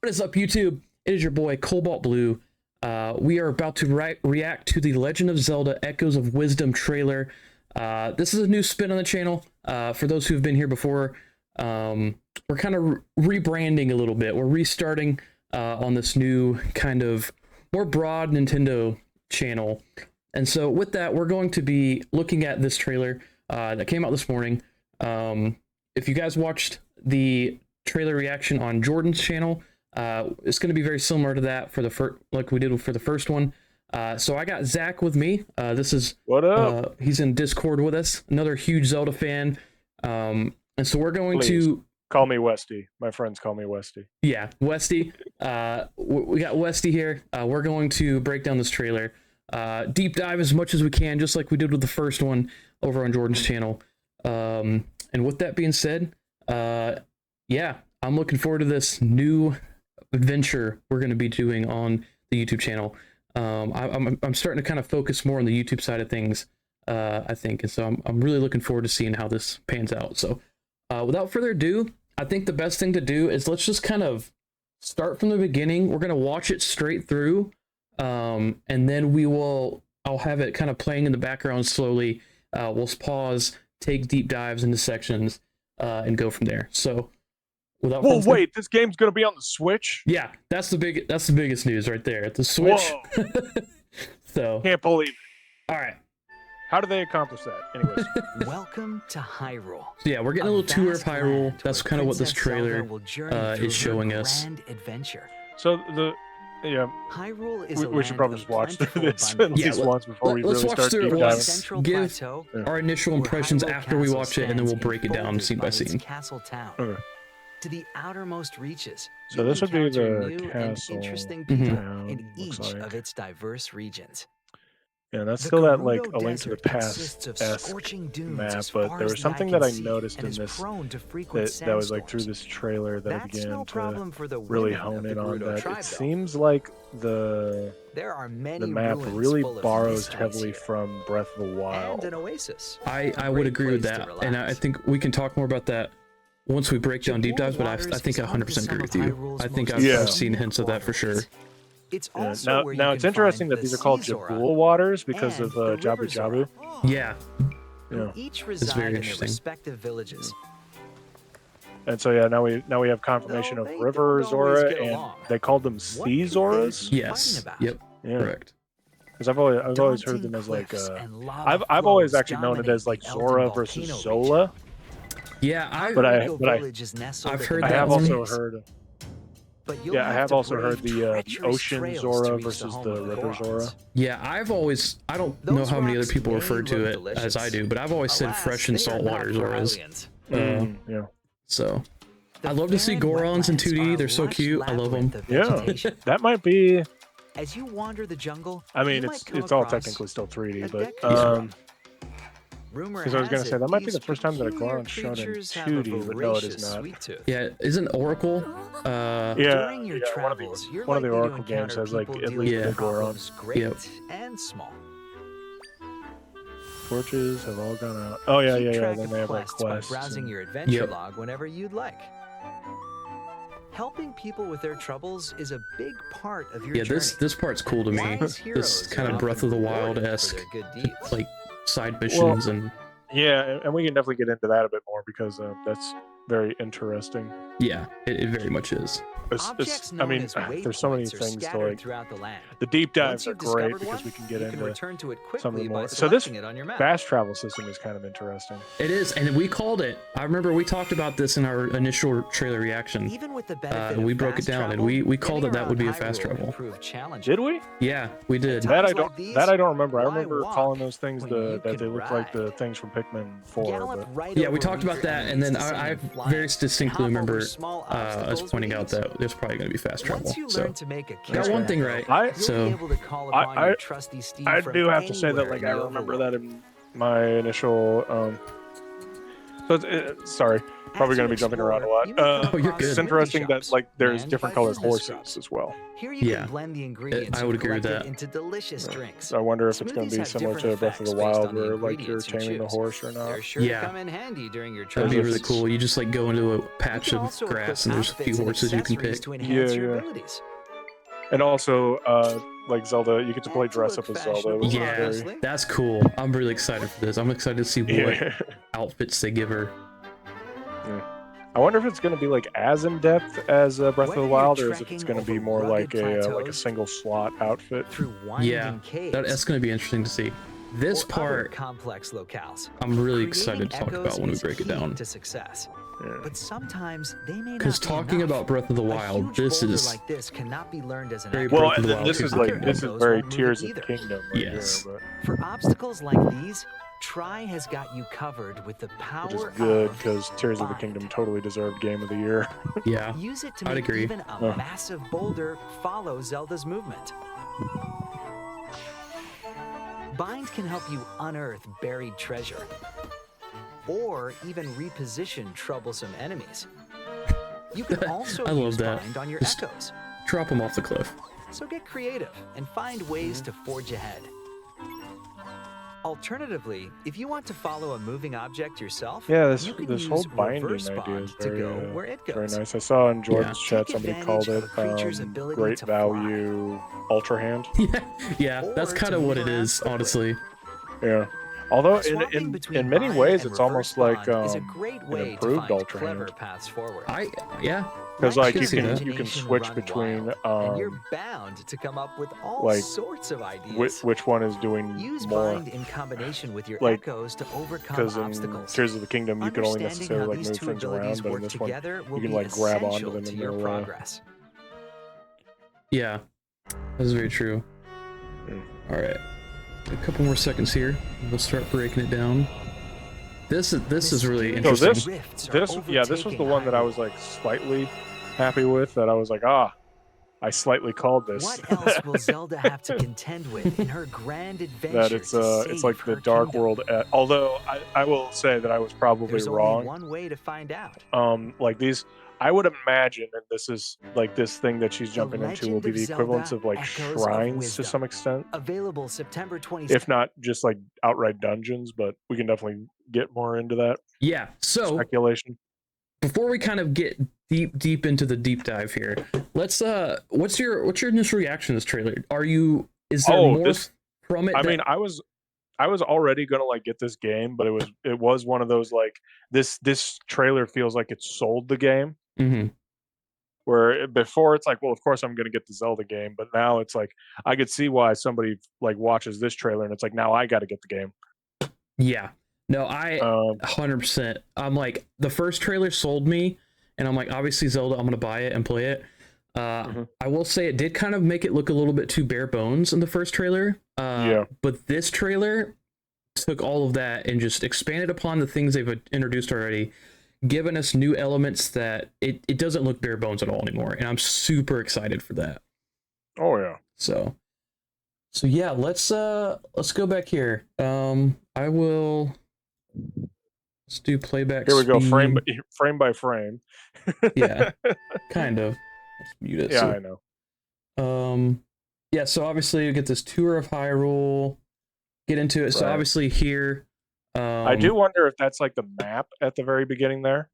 What is up, YouTube? It is your boy Cobalt Blue. We are about to react to the Legend of Zelda Echoes of Wisdom trailer. This is a new spin on the channel. For those who have been here before, we're kind of rebranding a little bit. We're restarting on this new kind of more broad Nintendo channel. And so with that, we're going to be looking at this trailer that came out this morning. If you guys watched the trailer reaction on Jordan's channel, it's going to be very similar to that for the first, like we did for the first one. So I got Zach with me. This is what up? He's in Discord with us, another huge Zelda fan. And so we're going to call me Westy. My friends call me Westy. Yeah, Westy. We got Westy here. We're going to break down this trailer, deep dive as much as we can, just like we did with the first one over on Jordan's channel. And with that being said, yeah, I'm looking forward to this new adventure we're going to be doing on the YouTube channel. I'm starting to kind of focus more on the YouTube side of things, I think, and so I'm really looking forward to seeing how this pans out. So without further ado, I think the best thing to do is let's just kind of start from the beginning. We're going to watch it straight through, and then I'll have it kind of playing in the background slowly. We'll pause, take deep dives into sections, and go from there. So without wait, this game's gonna be on the Switch? Yeah, that's the biggest news right there. The Switch. So can't believe it. All right. How do they accomplish that? Anyways. Welcome to Hyrule. So yeah, we're getting a little tour of Hyrule. That's kind of what this trailer is showing us. Adventure. So Hyrule is we should probably just watch this at least once before we really start deep diving. Give our initial impressions after we watch it, and then we'll break it down scene by scene. Okay. To the outermost reaches. So this would be the castle. Interesting people in each of its diverse regions. Yeah, that's still that like A Link to the Past-esque map, but there was something that I noticed in this that was like through this trailer that I began to really hone in on. That it seems like the map really borrows heavily from Breath of the Wild. I would agree with that, and I think we can talk more about that once we break down deep dives, but I think I 100% agree with you. I think I've seen hints of that for sure. It's now it's interesting that these are called Jabul waters because of Jabu Jabu. Yeah. Each reside in their respective villages. And so yeah, now we have confirmation of River Zora, and they called them Sea Zoras. Yes. Yep. Yeah. Correct. Because I've always heard them as like I've always actually known it as like Zora versus Zola. Yeah, I've heard that. I have also heard the Ocean Zora versus the River Zora. Yeah, I don't know how many other people refer to it as I do, but I've always said fresh and saltwater Zoras. Yeah. So, I'd love to see Gorons in 2D. They're so cute. I love them. Yeah, that might be. As you wander the jungle, I mean, it's all technically still 3D, but because I was going to say, that might be the first time that a Goron shot in 2D, but no, it is not. Yeah, isn't Oracle? One of the Oracle games has like at least a Goron. Yep. And small. Torches have all gone out. Oh yeah. Then they have like quests. Browsing your adventure log whenever you'd like. Helping people with their troubles is a big part of your journey. This part's cool to me. This kind of Breath of the Wild-esque, like side missions and and we can definitely get into that a bit more because that's very interesting. Yeah, it very much is. I mean, there's so many things to like. The deep dives are great because we can get into some of the more. So this fast travel system is kind of interesting. It is, and we called it. I remember we talked about this in our initial trailer reaction. Even with the benefit we broke it down, and we called it that would be a fast travel. Did we? Yeah, we did. That I don't remember. I remember calling those things that they look like the things from Pikmin 4. But... Yeah, we talked about that, and then I very distinctly remember us pointing out that there's probably going to be fast travel. So got one thing right. I do have to say that like I remember that in my initial sorry, Probably going to be jumping around a lot. Oh, you're good. It's interesting that like there's different colored horses as well. Here you can blend the ingredients I would agree with that. into delicious drinks. So I wonder if it's going to be similar to Breath of the Wild, where like you're taming the horse or not. They're sure to come in handy during your That'd be travels. really cool. You just like go into a patch of grass and there's a few horses you can pick. To enhance your abilities. And also, like Zelda, you get to play dress up as Zelda. Which Yeah, is very... that's cool. I'm really excited for this. I'm excited to see what outfits they give her. I wonder if it's going to be like as in depth as Breath of the Wild, or if it's going to be more like a single slot outfit. Yeah, that's going to be interesting to see. This part, complex locales. I'm really excited to talk about when we break it down. To success. But sometimes they may not. Because talking about Breath of the Wild, this is like this cannot be learned as an very well. Breath of the Wild. This is very Tears of the Kingdom. Right yes. Here, for obstacles like these, Tri has got you covered with the power. Which is good because Tears of the Kingdom totally deserved Game of the Year. Yeah, use it to I'd make agree. even a massive boulder follow Zelda's movement. Bind can help you unearth buried treasure, or even reposition troublesome enemies. You can also use Bind on your Just echoes. drop them off the cliff. So get creative and find ways to forge ahead. Alternatively, if you want to follow a moving object yourself, this you can this use whole binding reverse idea bond is to very, go where it very goes. nice. I saw in Jordan's chat Take somebody called advantage it of a creature's ability great to value ultra hand. Yeah, that's kind of what it is, honestly. Yeah. Although Swapping in many bind ways and it's almost like reverse bond is a great way an improved to find ultra clever hand. paths forward. Yeah. Because I like can you see can that. you can switch Run between wild, and you're bound to come up with all like, sorts of ideas. which one is doing Use more. bind in combination with your Like, echoes to overcome Because in obstacles. Tears of the Kingdom you could only Understanding necessarily how like these move two things abilities around, but in work this one together will you can be like grab onto essential them to and your they'll progress. Yeah, that's very true. All right, a couple more seconds here. We'll start breaking it down. This is really So interesting. this was the one that I was like slightly happy with. That I was like, I slightly called this. What else will Zelda have to contend with in her grand adventure? That it's like the Dark World. Although I will say that I was probably There's wrong. only one way to find out. Like these, I would imagine that this is like this thing that she's jumping into will be the equivalents of like shrines to some extent. Available September 26th. If not just like outright dungeons, but we can definitely get more into that. Yeah. So Speculation. before we kind of get deep into the deep dive here, let's what's your initial reaction to this trailer? Is there more from it? I mean, I was already gonna like get this game, but it was one of those like this trailer feels like it sold the game. Mm-hmm. Where before it's like, well, of course I'm gonna get the Zelda game, but now it's like I could see why somebody like watches this trailer and it's like now I got to get the game. Yeah. No, I 100%. I'm like, the first trailer sold me, and I'm like, obviously Zelda, I'm gonna buy it and play it. I will say it did kind of make it look a little bit too bare bones in the first trailer. But this trailer took all of that and just expanded upon the things they've introduced already, giving us new elements that it doesn't look bare bones at all anymore, and I'm super excited for that. Oh yeah. So yeah, let's go back here. Let's do playback. Here we go, speed. frame by frame. Yeah, kind of. Let's mute it. Yeah, I know. Yeah, so obviously you get this tour of Hyrule, get into it. Right. So obviously here, I do wonder if that's like the map at the very beginning there.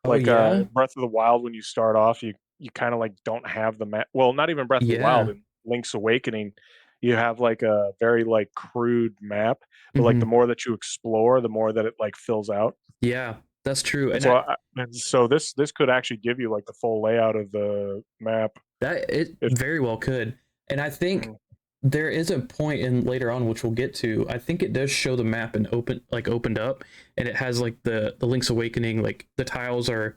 Like Breath of the Wild, when you start off, you kind of like don't have the map. Well, not even Breath of the Wild. In Link's Awakening, you have like a very like crude map, but like the more that you explore, the more that it like fills out. Yeah, that's true. And so this could actually give you like the full layout of the map. That it very well could. And I think there is a point in later on, which we'll get to. I think it does show the map and opened up, and it has like the Link's Awakening, like the tiles are,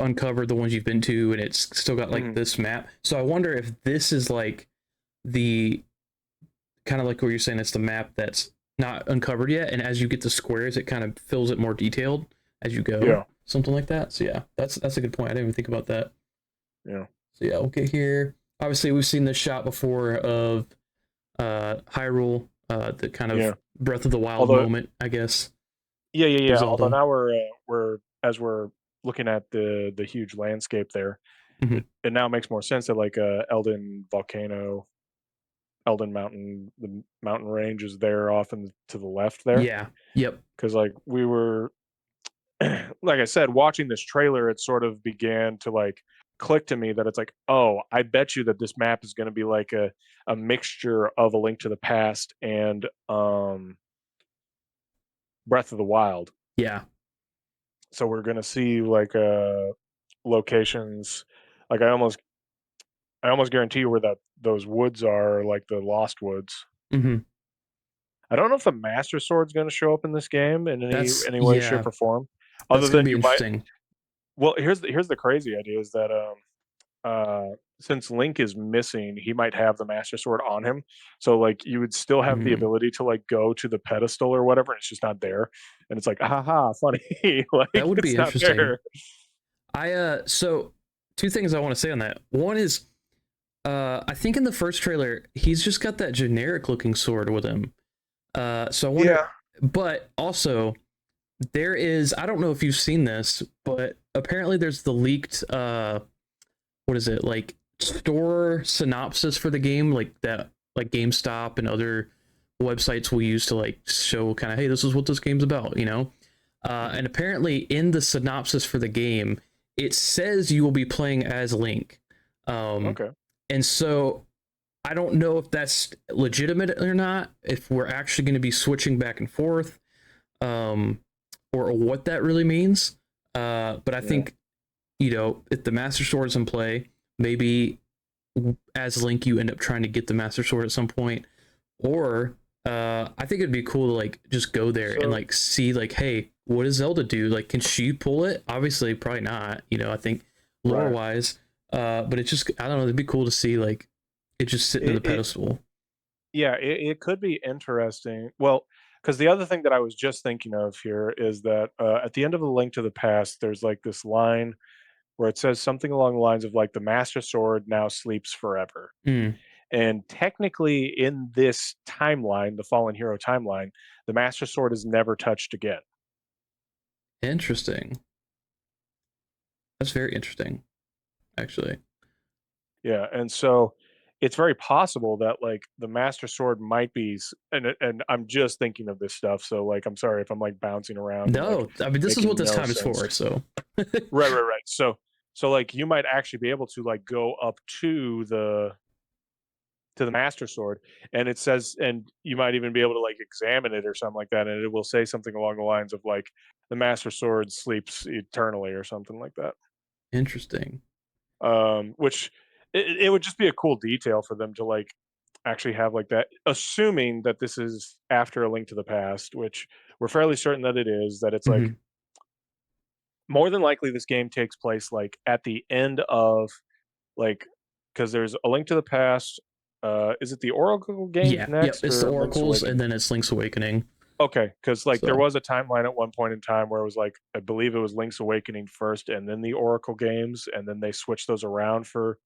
uncovered, the ones you've been to, and it's still got like this map. So I wonder if this is like the kind of like what you're saying, it's the map that's not uncovered yet, and as you get the squares, it kind of fills it more detailed as you go, something like that. So yeah, that's a good point. I didn't even think about that. Yeah. So yeah, we'll get here. Obviously, we've seen this shot before of Hyrule, the kind of Breath of the Wild moment, I guess. Yeah. Although now we're as we're looking at the huge landscape there, Mhm. it now makes more sense that like Elden Mountain, the mountain range is there off and to the left there. Yeah. Yep. Because like we were, like I said, watching this trailer, it sort of began to like click to me that it's like, oh, I bet you that this map is going to be like a mixture of A Link to the Past and Breath of the Wild. Yeah. So we're going to see like locations, like I almost guarantee you where that those woods are, like the Lost Woods. Mhm. I don't know if the Master Sword's going to show up in this game in That's any way, shape, yeah. or form. That's Other gonna than be you might. interesting. Well, here's the crazy idea is that since Link is missing, he might have the Master Sword on him. So like you would still have the Mhm. ability to like go to the pedestal or whatever, and it's just not there. And it's like, haha, funny. Like That would be it's not interesting. there. So two things I want to say on that. One is I think in the first trailer he's just got that generic looking sword with him. So I wonder, but also there is, I don't know if you've seen this, but apparently there's the leaked what is it, like store synopsis for the game, like that, like GameStop and other websites will use to like show kind of, hey, this is what this game's about, you know. And apparently in the synopsis for the game it says you will be playing as Link. Okay. And so I don't know if that's legitimate or not, if we're actually going to be switching back and forth, or what that really means. But I think, you know, if the Master Sword's in play, maybe as Link you end up trying to get the Master Sword at some point, or I think it'd be cool to like just go there and like see like, hey, what does Zelda do? Like, can she pull it? Obviously, probably not. You know, I think lore wise, but it's just, I don't know. It'd be cool to see like it just sitting in the pedestal. It could be interesting. Well, because the other thing that I was just thinking of here is that at the end of A Link to the Past, there's like this line where it says something along the lines of like the Master Sword now sleeps forever. Mm, And technically, in this timeline, the Fallen Hero timeline, the Master Sword is never touched again. interesting. That's very interesting, actually. Yeah, and so it's very possible that like the Master Sword might be, and I'm just thinking of this stuff. So like, I'm sorry if I'm like bouncing around and like No, I mean this is what making this no time is sense. for. So Right. So like you might actually be able to like go up to the Master Sword, and it says, and you might even be able to like examine it or something like that, and it will say something along the lines of like the Master Sword sleeps eternally or something like that. interesting. Which it would just be a cool detail for them to like actually have like that, assuming that this is after A Link to the Past, which we're fairly certain that it is. That it's like Mm-hmm. more than likely this game takes place like at the end of like, because there's A Link to the Past. Is it the Oracle games Yeah, yep. next It's the or Link's Oracles, and Awakening? then it's Link's Awakening. Okay, because like there So was a timeline at one point in time where it was like I believe it was Link's Awakening first, and then the Oracle games, and then they switched those around for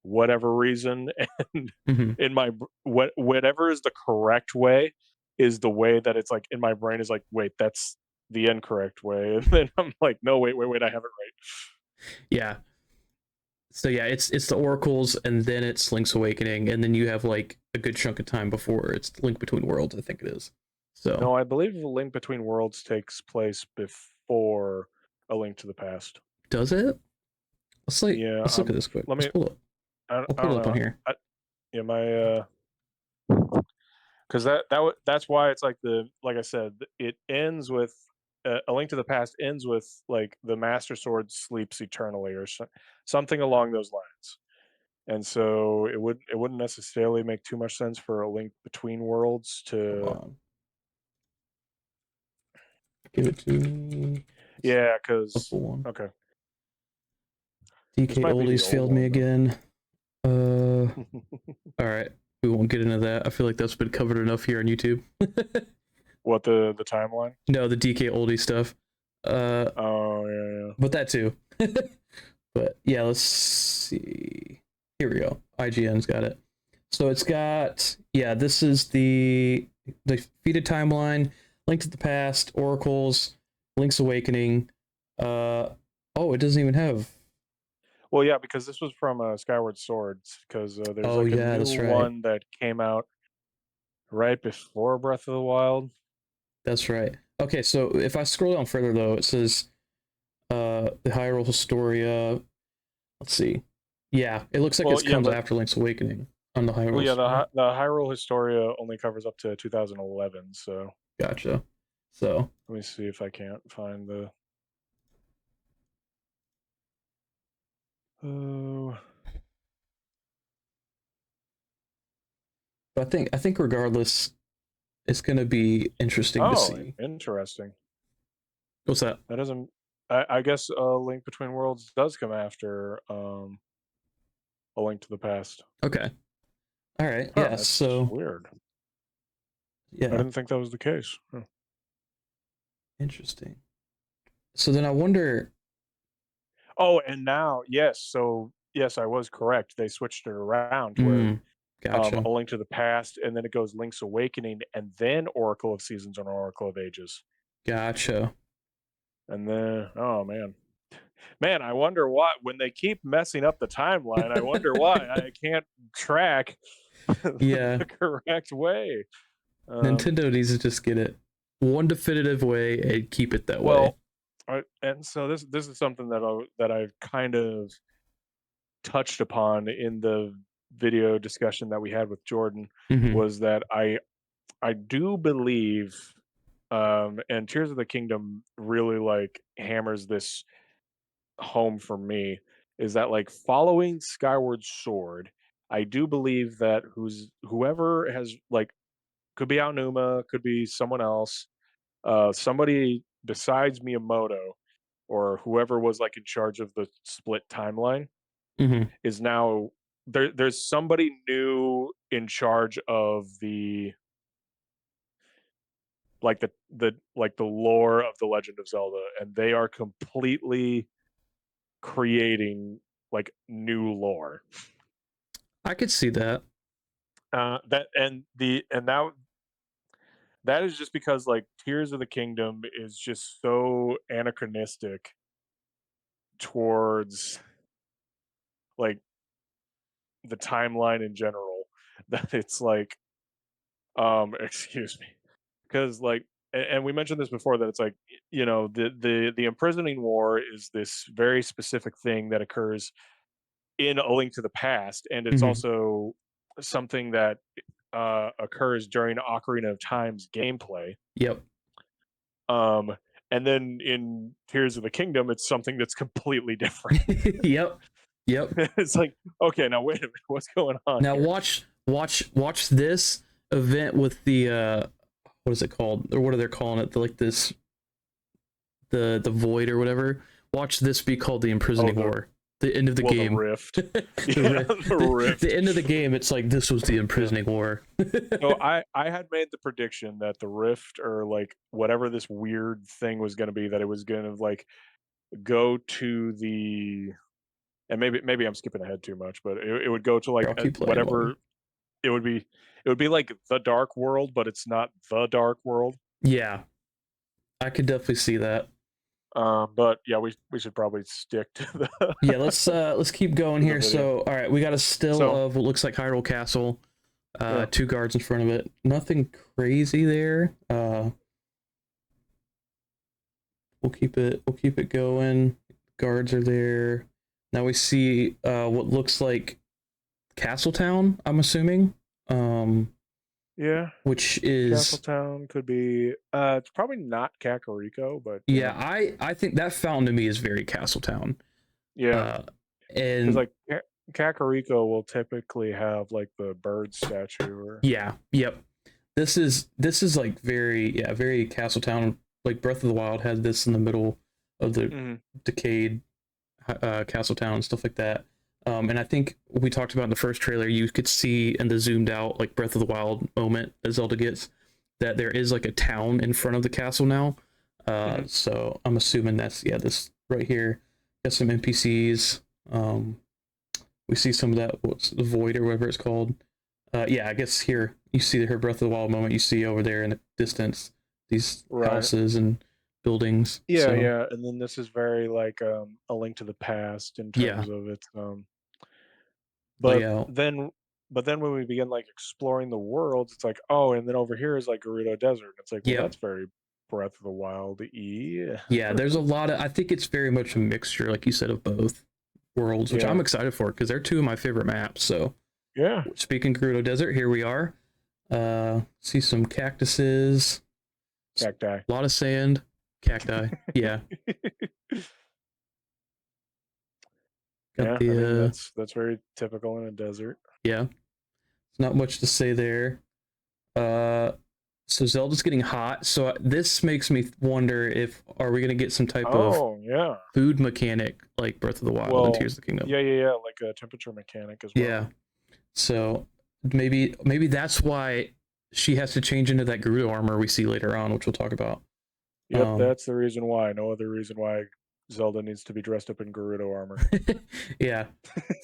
whatever reason. And mm-hmm. in my whatever is the correct way is the way that it's like in my brain is like, wait, that's the incorrect way. And then I'm like, no, wait, I have it right. Yeah. So yeah, it's the Oracles, and then it's Link's Awakening, and then you have like a good chunk of time before it's Link Between Worlds, I think it is. So No, I believe the Link Between Worlds takes place before A Link to the Past. does it? Yeah, Let's look at this quick. let Let's me. pull it. I'll I pull don't it up on know. here. Yeah, my because that's why it's like the like I said, it ends with A Link to the Past ends with like the Master Sword sleeps eternally or something along those lines. And so it wouldn't necessarily make too much sense for A Link Between Worlds Hold to. on. Give it to me. Yeah, The because full one. okay, this DK might be the Oldies old failed me one again. though. All right. We won't get into that. I feel like that's been covered enough here on YouTube. What the timeline? No, the DK Oldie stuff. Oh yeah. But that too. But yeah, let's see. Here we go. IGN's got it. So it's got, yeah, this is the defeated timeline, Link to the Past, Oracles, Link's Awakening, Oh, it doesn't even have. Well, yeah, because this was from Skyward Swords, because there's Oh like a yeah, new that's right. one that came out right before Breath of the Wild. That's right. Okay, so if I scroll down further though, it says the Hyrule Historia. Let's see. Yeah, it looks like Well, it yeah, comes but after Link's Awakening on the well, Hyrule yeah, Historia. the Hyrule Historia only covers up to 2011. So Gotcha. So let me see if I can't find the. Oh, I think regardless, it's gonna be interesting to oh, see. interesting. What's that? That doesn't. I guess Link Between Worlds does come after A Link to the Past. Okay. All right. Huh, Yeah. that's So weird. I yeah, didn't think that was the case. Huh. interesting. So then I wonder. Oh, and now, yes. So yes, I was correct. They switched it around to where Mm, gotcha. A Link to the Past, and then it goes Link's Awakening, and then Oracle of Seasons and Oracle of Ages, Gotcha. and then oh man, I wonder why when they keep messing up the timeline. I wonder why I can't track Yeah. the correct way. Nintendo needs to just get it one definitive way and keep it that way. Well, and so this is something that I've kind of touched upon in the video discussion that we had with Jordan, Mm-hmm. was that I do believe, and Tears of the Kingdom really like hammers this home for me, is that like following Skyward Sword, I do believe that whoever has like, could be Aonuma, could be someone else, somebody besides Miyamoto or whoever was like in charge of the split timeline Mm-hmm. is now there's somebody new in charge of the like the lore of the Legend of Zelda, and they are completely creating like new lore. I could see that. That and the and that is just because like Tears of the Kingdom is just so anachronistic towards like the timeline in general that it's like excuse me, because like and we mentioned this before, that it's like, the imprisoning war is this very specific thing that occurs in A Link to the Past, and it's Mm-hmm. also something that occurs during Ocarina of Time's gameplay. Yep. Um, and then in Tears of the Kingdom, it's something that's completely different. Yep. Yep. It's like, okay, now wait a minute, what's going on Now here? watch this event with the what is it called? Or what are they calling it? Like this the void or whatever. Watch this be called the Oh, imprisoning war. The end of the the game. rift. the, The rift. the end of the game, it's like this was the imprisoning war. So I had made the prediction that the rift, or like whatever this weird thing was going to be, that it was going to like go to the, and maybe I'm skipping ahead too much, but it would go to like I'll keep playing whatever along. it would be. It would be like the Dark World, but it's not the Dark World. Yeah, I could definitely see that. But yeah, we should probably stick to the Yeah, let's keep going to the here. video. So, all right, we got a still So of what looks like Hyrule Castle. yeah. 2 guards in front of it. Nothing crazy there. We'll keep it going. Guards are there. Now we see what looks like Castletown, I'm assuming. Yeah, Which is Castletown could be. It's probably not Kakariko, but yeah, I think that fountain to me is very Castletown. yeah, because And like Kakariko will typically have like the bird statue, or yeah, yep. This is like very Castletown. Like Breath of the Wild had this in the middle of the decayed Castletown and stuff like that. And I think we talked about in the first trailer, you could see in the zoomed out like Breath of the Wild moment that Zelda gets, that there is like a town in front of the castle now. So I'm assuming that's this right here. Got some NPCs. We see some of that, what's the void or whatever it's called. I guess here you see her Breath of the Wild moment. You see over there in the distance these houses and buildings. Yeah, So yeah, and then this is very like a Link to the Past in yeah, terms of its but layout. then but then when we begin like exploring the worlds, it's like, oh, and then over here is like Gerudo Desert. It's like, well, Yep. that's very Breath of the Wild y. Yeah, there's a lot of. I think it's very much a mixture, like you said, of both worlds, which I'm Yeah. excited for because they're two of my favorite maps. So Yeah. speaking Gerudo Desert, here we are. See some cactuses, Cacti. a lot of sand, cacti. Yeah, got Yeah, I mean the that's very typical in a desert. yeah. It's not much to say there. Uh, so Zelda's getting hot. So this makes me wonder if are we gonna get some type of Oh, yeah. food mechanic like Breath of the Wild and Well, Tears of the Kingdom. yeah, like a temperature mechanic as well. Yeah. So maybe that's why she has to change into that Gerudo armor we see later on, which we'll talk about. Yep, that's the reason why. No other reason why Zelda needs to be dressed up in Gerudo armor. Yeah.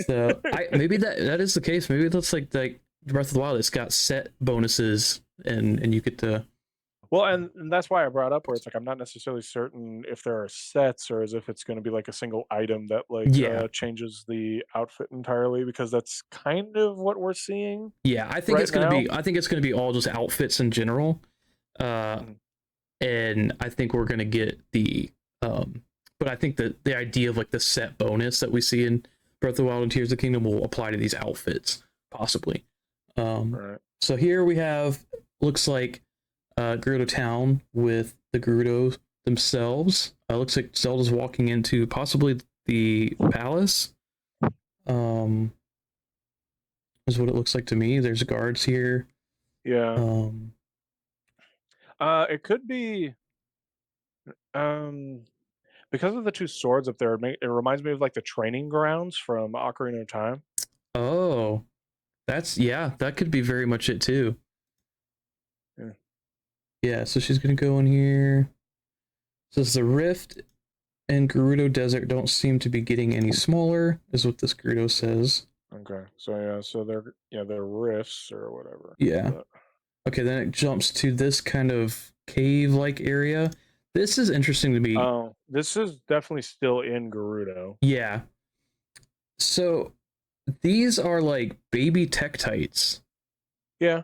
So maybe that is the case. Maybe that's like Breath of the Wild. It's got set bonuses and you get to. Well, and that's why I brought up where it's like I'm not necessarily certain if there are sets or as if it's going to be like a single item that like Yeah. changes the outfit entirely because that's kind of what we're seeing. Yeah, I think right it's gonna now. be. I think it's gonna be all just outfits in general. And I think we're gonna get the. But I think that the idea of like the set bonus that we see in Breath of the Wild and Tears of the Kingdom will apply to these outfits possibly. Right. So here we have looks like Gerudo Town with the Gerudos themselves. Looks like Zelda's walking into possibly the palace. Is what it looks like to me. There's guards here. Yeah. It could be because of the two swords up there. It reminds me of like the training grounds from Ocarina of Time. Oh, that could be very much it too. Yeah. Yeah, so she's gonna go in here. Says the rift and Gerudo Desert don't seem to be getting any smaller, is what this Gerudo says. Okay, so yeah, so they're rifts or whatever. Yeah. But... Okay, then it jumps to this kind of cave-like area. This is interesting to me. Oh, this is definitely still in Gerudo. Yeah. So these are like baby Tektites. Yeah.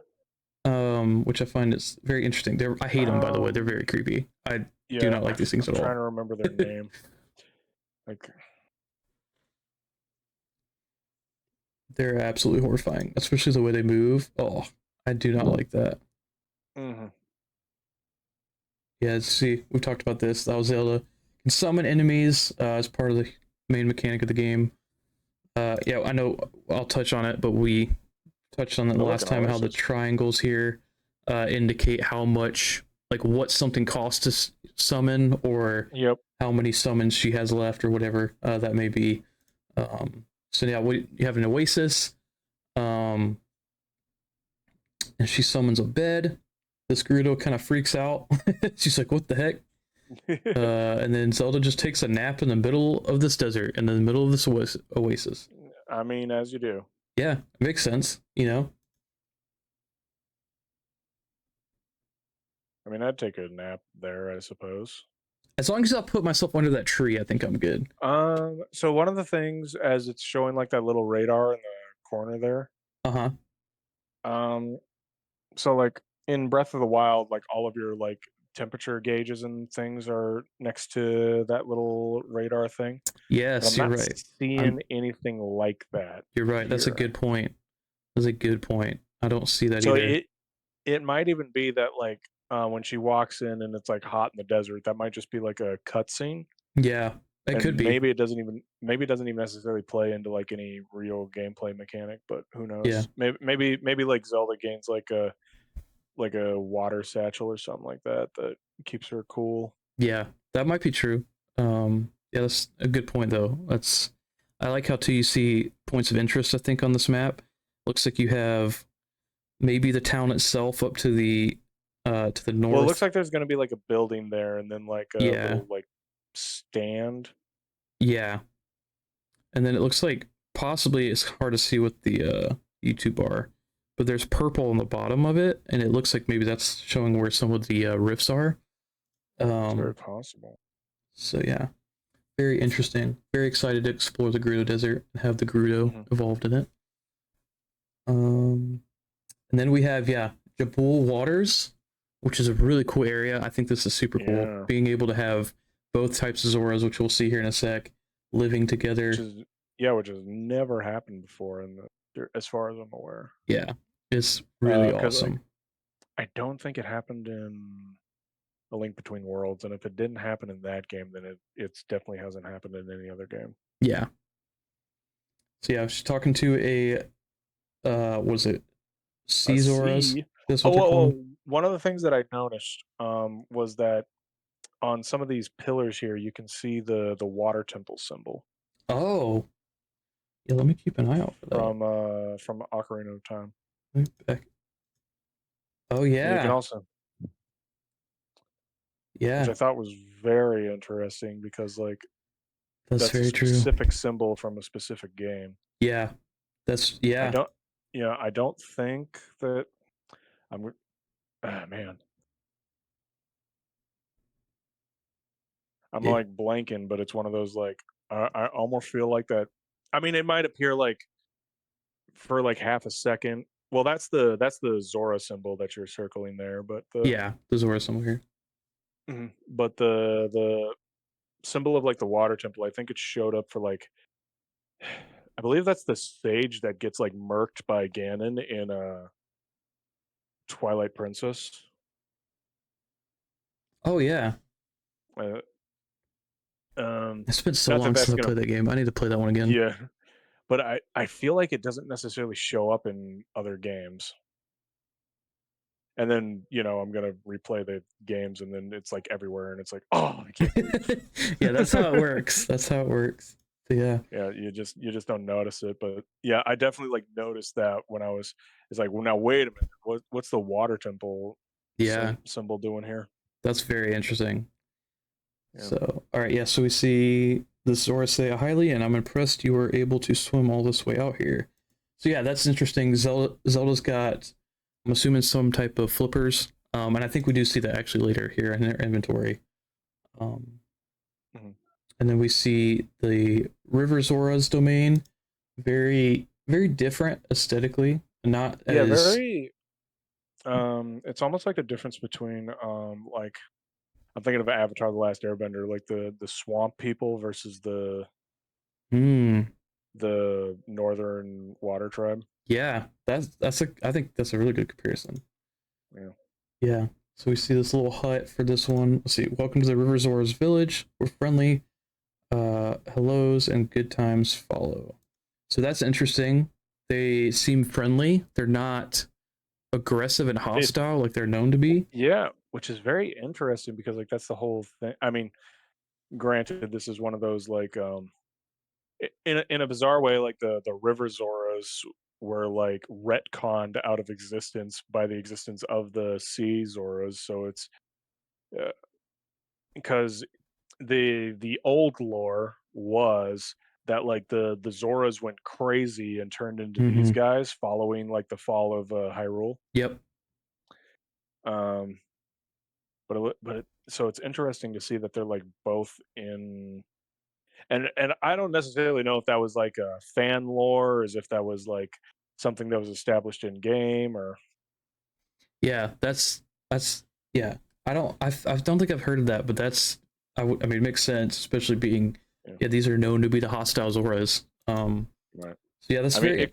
Which I find is very interesting. I hate them, by the way. They're very creepy. I do not like these things at all. I'm trying to remember their name. Like, they're absolutely horrifying, especially the way they move. Oh, I do not like that. mm-hmm. Yeah, see, we've talked about this. That was Zelda can summon enemies as part of the main mechanic of the game. Yeah, I know I'll touch on it, but we touched on it last time how the triangles here indicate how much, like what something costs to summon or how many summons she has left or whatever that may be. So yeah, you have an oasis, and she summons a bed. This Gerudo kind of freaks out. She's like, what the heck? And then Zelda just takes a nap in the middle of this desert, in the middle of this oasis. I mean, as you do. Yeah, it makes sense, you know? I mean, I'd take a nap there, I suppose. As long as I put myself under that tree, I think I'm good. So one of the things, as it's showing like that little radar in the corner there. So like in Breath of the Wild, like all of your like temperature gauges and things are next to that little radar thing. Yes, I'm you're not right. seeing anything like that. You're right. Here. That's a good point. That's a good point. I don't see that either. So it might even be that like when she walks in and it's like hot in the desert, that might just be like a cutscene. Yeah, it could be. Maybe it doesn't even necessarily play into like any real gameplay mechanic, but who knows? Yeah. Maybe like Zelda gains like a water satchel or something like that keeps her cool. Yeah, that might be true. Yeah, that's a good point though. I like how too you see points of interest, I think, on this map. Looks like you have maybe the town itself up to the north. Well, it looks like there's gonna be like a building there and then like a little like stand. Yeah. And then it looks like possibly it's hard to see with the YouTube bar, but there's purple on the bottom of it, and it looks like maybe that's showing where some of the rifts are. It's very possible. So yeah, very interesting. Very excited to explore the Gerudo Desert and have the Gerudo evolved in it. And then we have Jabul Waters, which is a really cool area. I think this is super cool. Being able to have both types of Zoras, which we'll see here in a sec, living together. Which has never happened before as far as I'm aware. Yeah, it's really awesome. Like, I don't think it happened in A Link Between Worlds, and if it didn't happen in that game, then it definitely hasn't happened in any other game. Yeah. So I was talking to was it Caesaurus? One of the things that I noticed was that on some of these pillars here, you can see the water temple symbol. Oh. Yeah, let me keep an eye out for that. From Ocarina of Time. Oh yeah. And you can also which I thought was very interesting because that's very a specific symbol from a specific game. Yeah. I don't think that man. I'm like blanking, but it's one of those I almost feel like that. I mean, it might appear for half a second. Well, that's the Zora symbol that you're circling there, but the Zora symbol here. But the symbol of the water temple, I think it showed up for I believe that's the sage that gets murked by Ganon in Twilight Princess. Oh yeah. It's been so long since I played that game. I need to play that one again. Yeah, but I feel like it doesn't necessarily show up in other games. And then I'm gonna replay the games, and then it's everywhere, and it's oh, I can't. Yeah, that's how it works. That's how it works. So, yeah. Yeah, you just don't notice it, but yeah, I definitely noticed that when I was. It's well, now wait a minute, what's the water temple? Symbol doing here? That's very interesting. Yeah. So, all right, so we see the Zora say highly, and I'm impressed you were able to swim all this way out here. So yeah, that's interesting. Zelda's got, I'm assuming, some type of flippers, and I think we do see that actually later here in their inventory. And then we see the River Zora's domain, very very different aesthetically, not as very. It's almost like a difference between I'm thinking of Avatar: The Last Airbender, the swamp people versus the northern water tribe. Yeah, I think that's a really good comparison. Yeah. Yeah. So we see this little hut for this one. Let's see. Welcome to the River Zora's village. We're friendly. Hellos and good times follow. So that's interesting. They seem friendly. They're not aggressive and hostile like they're known to be. Yeah, which is very interesting because that's the whole thing. I mean, granted, this is one of those in a bizarre way, the River Zoras were retconned out of existence by the existence of the Sea Zoras. So it's because the old lore was that the Zoras went crazy and turned into these guys following the fall of Hyrule. Yep. So it's interesting to see that they're both in, and I don't necessarily know if that was a fan lore, or as if that was something that was established in game, or yeah, that's yeah. I don't think I've heard of that, but that's I mean, it makes sense, especially being these are known to be the hostile Zoras. Right. So yeah, that's very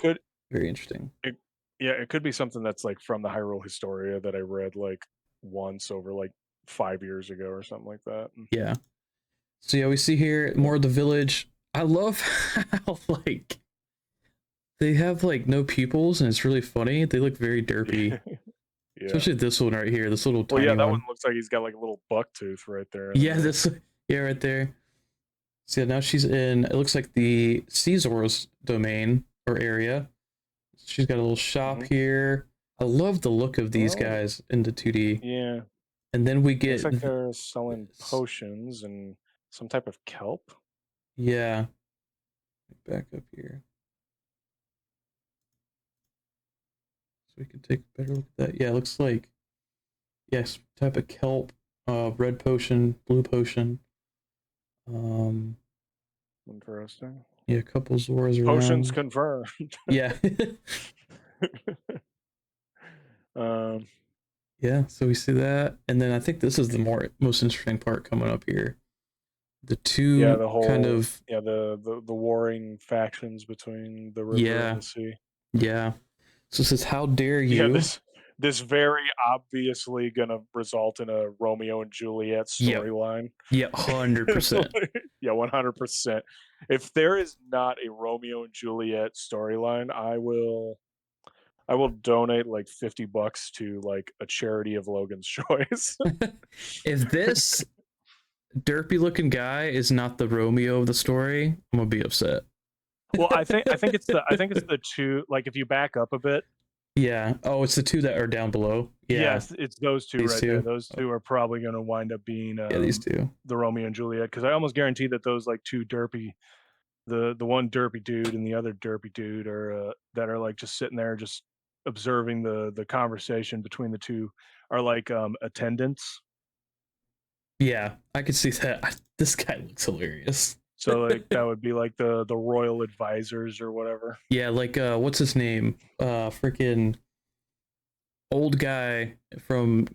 interesting. It could be something that's from the Hyrule Historia that I read once over 5 years ago or something like that. Yeah. So yeah, we see here more of the village. I love how they have no pupils, and it's really funny. They look very derpy. Yeah. Especially this one right here, this little tiny that one looks like he's got a little buck tooth right there. Yeah, right there. So yeah, now she's in, it looks like the Caesar's domain or area. She's got a little shop here. I love the look of these guys in the 2D. Yeah. And then we get... Looks like they're selling potions and some type of kelp. Yeah. Back up here. So we can take a better look at that. Yeah, it looks like... Yes, type of kelp. red potion, blue potion. Um, Interesting. yeah, a couple Zoras Potions around. confirmed. Yeah. um, Yeah, so we see that, and then I think this is the most interesting part coming up here. The yeah, two the kind whole of the warring factions between the river and yeah, the sea. yeah. So it says, "How dare Yeah, you?" this very obviously gonna result in a Romeo and Juliet Yep, storyline. yep, 100%. Yeah, 100%. If there is not a Romeo and Juliet storyline, I will donate like $50 to like a charity of Logan's choice. If this derpy looking guy is not the Romeo of the story, I'm gonna be upset. Well, I think it's the two, like if you back up a bit. Yeah. Oh, it's the two that are down below. Yeah, Yes, it's those two these right there. two. Those two are probably going to wind up being Yeah, these two. the Romeo and Juliet, because I almost guarantee that those like two derpy, the one derpy dude and the other derpy dude are that are like just sitting there just observing the conversation between the two are like attendants. Yeah, I could see that. This guy looks hilarious. So like that would be like the royal advisors or whatever. Yeah, like what's his name? Freaking old guy from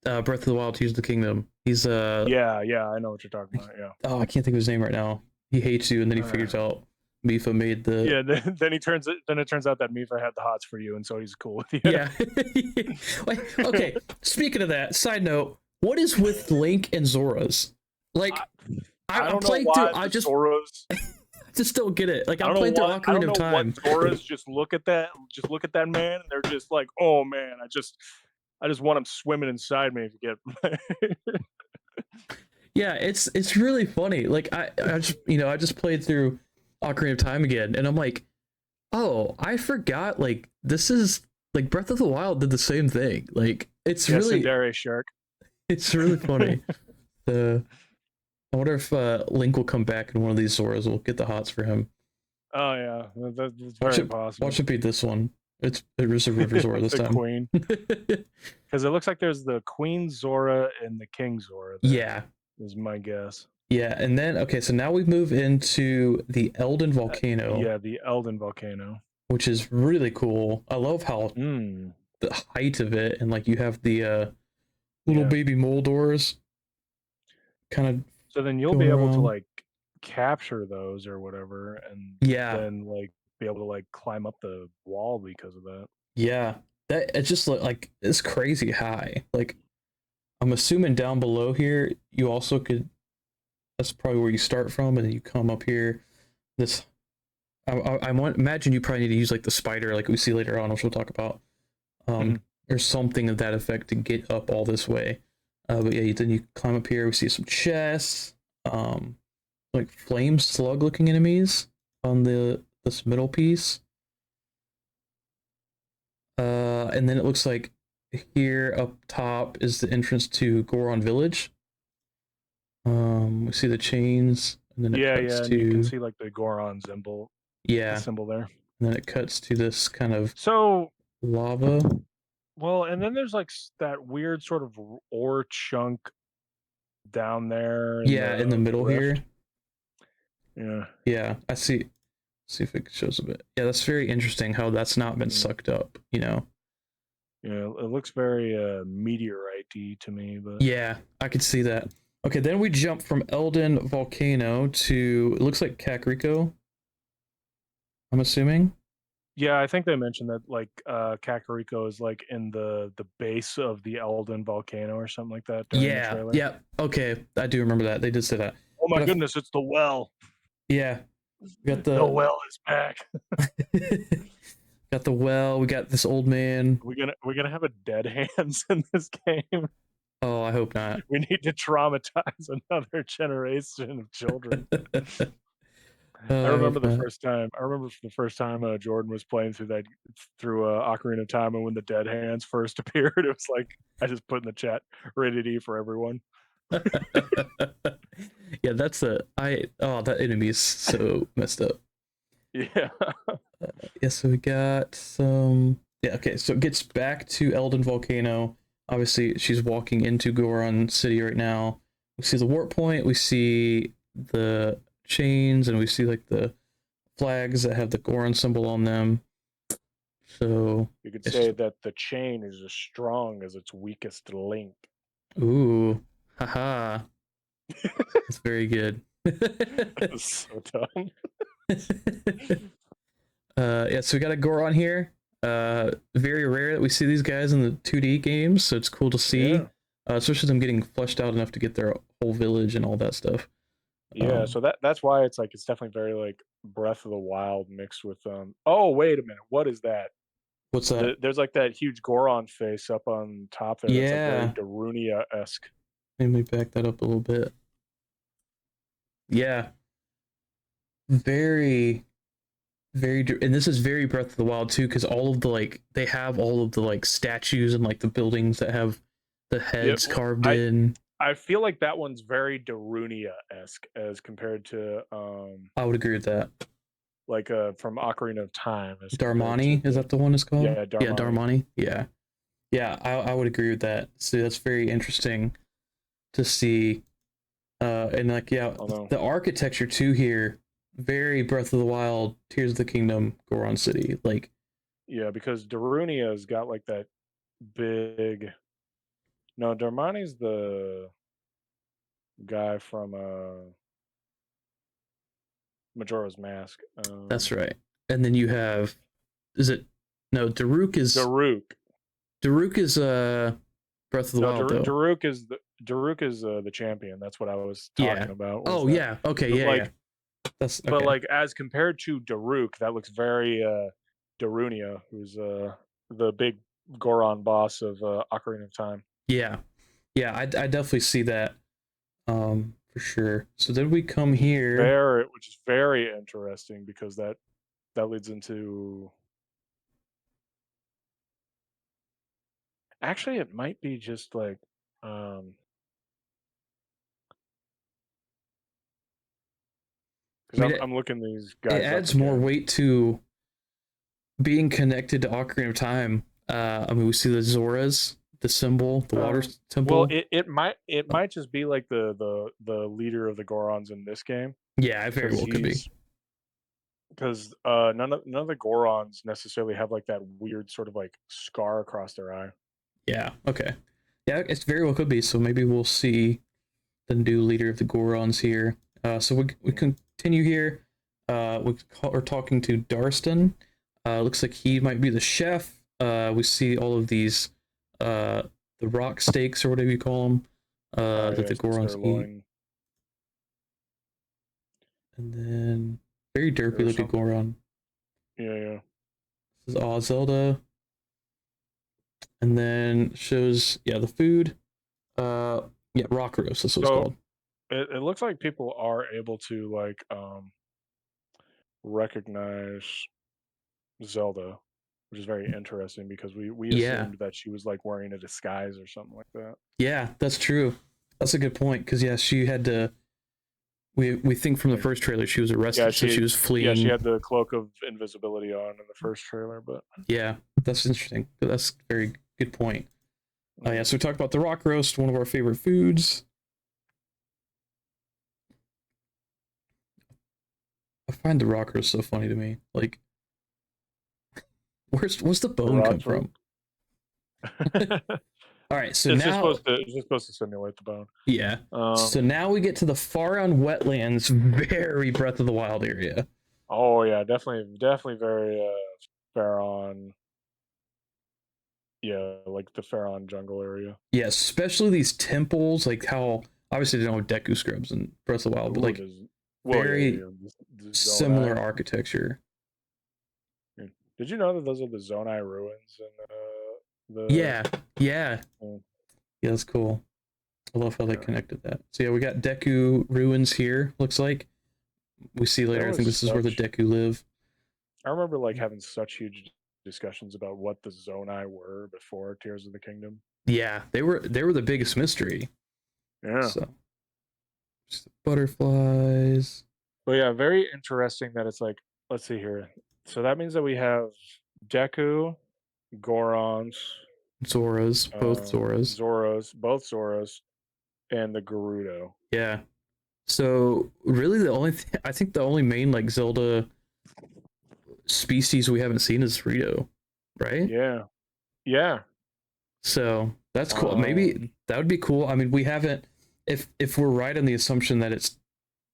Breath of the Wild, Tears of the Kingdom. He's Yeah, I know what you're talking about. Yeah. oh, I can't think of his name right now. He hates you, and then he figures out Mifa made the Yeah. Then it turns out that Mifa had the hots for you, and so he's cool with you. yeah. Like, okay, speaking of that, side note, what is with Link and Zora's? Like, I don't played know why through. I Zora's. just don't get it. Like, I I'm don't playing know through what I don't Ocarina know of Time. what Zoras just look at that man, and they're just like, oh man, I just want him swimming inside me to get. Yeah, it's really funny. Like I just I just played through Ocarina of Time again, and I'm like, oh, I forgot. Like this is like Breath of the Wild did the same thing. Like it's really Tsundere shark. it's really funny. I wonder if Link will come back in one of these Zoras. We'll get the hots for him. Oh yeah, that's very possible. Watch it be this one. It is a River Zora this time. Queen, because it looks like there's the Queen Zora and the King Zora. Yeah, is my guess. Yeah, and then okay, so now we move into the Elden Volcano. Yeah, the Elden Volcano, which is really cool. I love how the height of it, and like you have the little baby Moldors kind of. So then you'll be able to like capture those or whatever, and then like be able to like climb up the wall because of that. Yeah, that it's just like it's crazy high. Like I'm assuming down below here you also could. That's probably where you start from, and then you come up here. This I imagine you probably need to use like the spider, like we see later on, which we'll talk about, or something of that effect to get up all this way. But yeah, then you climb up here. We see some chests, like flame slug looking enemies on this middle piece. And then it looks like here up top is the entrance to Goron Village. We see the chains, and then it cuts to... you can see like the Goron symbol. Yeah, the symbol there. And then it cuts to this kind of lava. Well, and then there's like that weird sort of ore chunk down there. In the middle rift. here. Yeah, I see. See if it shows a bit. Yeah, that's very interesting how that's not been sucked up. Yeah, it looks very meteorite-y to me, but yeah, I could see that. Okay, then we jump from Elden Volcano to it looks like Kakariko. I'm assuming. Yeah, I think they mentioned that like Kakariko is like in the base of the Elden Volcano or something like that. Yeah. Okay, I do remember that. They did say that. Oh my goodness, it's the well. Yeah, we got the well is back. Got the well. We got this old man. We're gonna have a dead hands in this game. Oh, I hope not. We need to traumatize another generation of children. I remember the first time Jordan was playing through Ocarina of Time, and when the dead hands first appeared, it was like I just put in the chat rated E for everyone. Yeah, that enemy is so messed up. Yeah. So we got some. Yeah, okay. So it gets back to Elden Volcano. Obviously, she's walking into Goron City right now. We see the warp point. We see the chains, and we see like the flags that have the Goron symbol on them. So you could say that the chain is as strong as its weakest link. Ooh, haha. That's very good. That's so dumb. Yeah, so we got a Goron here. Very rare that we see these guys in the 2D games, so it's cool to see. Yeah. Especially them getting fleshed out enough to get their whole village and all that stuff. Yeah, so that's why it's like it's definitely very like Breath of the Wild mixed with oh wait a minute, what is that? What's that? There's like that huge Goron face up on top there. That's like very Yeah. Darunia-esque. Let me back that up a little bit. Yeah. Very, and this is very Breath of the Wild too, because all of the like they have all of the like statues and like the buildings that have the heads carved in. I feel like that one's very Darunia-esque as compared to I would agree with that. Like from Ocarina of Time. Darmani, is that the one it's called? Yeah, Darmani. Yeah, Darmani. Yeah. Yeah, I would agree with that. So that's very interesting to see. And like the architecture too here, very Breath of the Wild, Tears of the Kingdom, Goron City. Like yeah, because Darunia's got like that big. No, Darmani's the guy from Majora's Mask. That's right. And then you have, Daruk is Breath of the Wild. Daruk is the champion. That's what I was talking about. Oh yeah. Okay. Yeah. Like, yeah. That's okay. But like as compared to Daruk, that looks very Darunia, who's the big Goron boss of Ocarina of Time. Yeah. Yeah, I definitely see that. For sure. So then we come here, which is very interesting because that leads into. Actually, it might be just like because I'm looking these guys. It adds more weight to being connected to Ocarina of Time. I mean, we see the Zoras, the symbol, the water temple. Well, it might just be like the leader of the Gorons in this game. Yeah, it very well could be. Because none of the Gorons necessarily have like that weird sort of like scar across their eye. Yeah. Okay. Yeah, it's very well could be. So maybe we'll see the new leader of the Gorons here. So we continue here. We're talking to Darstan. Looks like he might be the chef. We see all of these the rock steaks or whatever you call them that the Gorons eat. And then very derpy looking Goron. Yeah. This is Zelda. And then shows the food. Rock roast, that's what it's called. It looks like people are able to like recognize Zelda, which is very interesting because we assumed that she was like wearing a disguise or something like that. Yeah, that's true. That's a good point because she had to. We think from the first trailer she was arrested, so she was fleeing. Yeah, she had the cloak of invisibility on in the first trailer, but yeah, that's interesting. That's a very good point. So we talked about the rock roast, one of our favorite foods. I find the rock roast so funny to me. Like, where's the bone come from? All right, so now it's just supposed to simulate the bone. Yeah. So now we get to the Faron wetlands, very Breath of the Wild area. Oh yeah, definitely very Faron. Yeah, like the Faron jungle area. Yeah, especially these temples, like how obviously they don't have Deku scrubs in Breath of the Wild, but like very similar architecture. Did you know that those are the Zonai ruins and Yeah, that's cool. I love how they connected that. So yeah, we got Deku ruins here. Looks like we see later. I think this is where the Deku live. I remember like having such huge discussions about what the Zonai were before Tears of the Kingdom. Yeah, they were the biggest mystery. Yeah. So just the butterflies. But yeah, very interesting that it's like, let's see here. So that means that we have Deku, Gorons, Zoras, both Zoras. Both Zoras, and the Gerudo. Yeah. So really, I think the only main like Zelda species we haven't seen is Rito, right? Yeah. So that's cool. Maybe that would be cool. I mean, we haven't. If we're right on the assumption that it's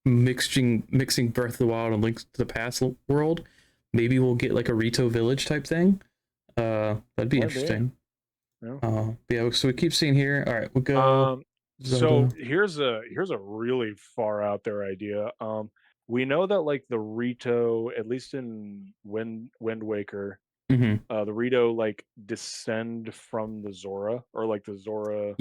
mixing Breath of the Wild and Link to the Past world, maybe we'll get like a Rito village type thing. That'd be interesting. Yeah. So we keep seeing here. All right, we'll go. So here's a really far out there idea. We know that like the Rito, at least in Wind Waker, the Rito like descend from the Zora, or like the Zora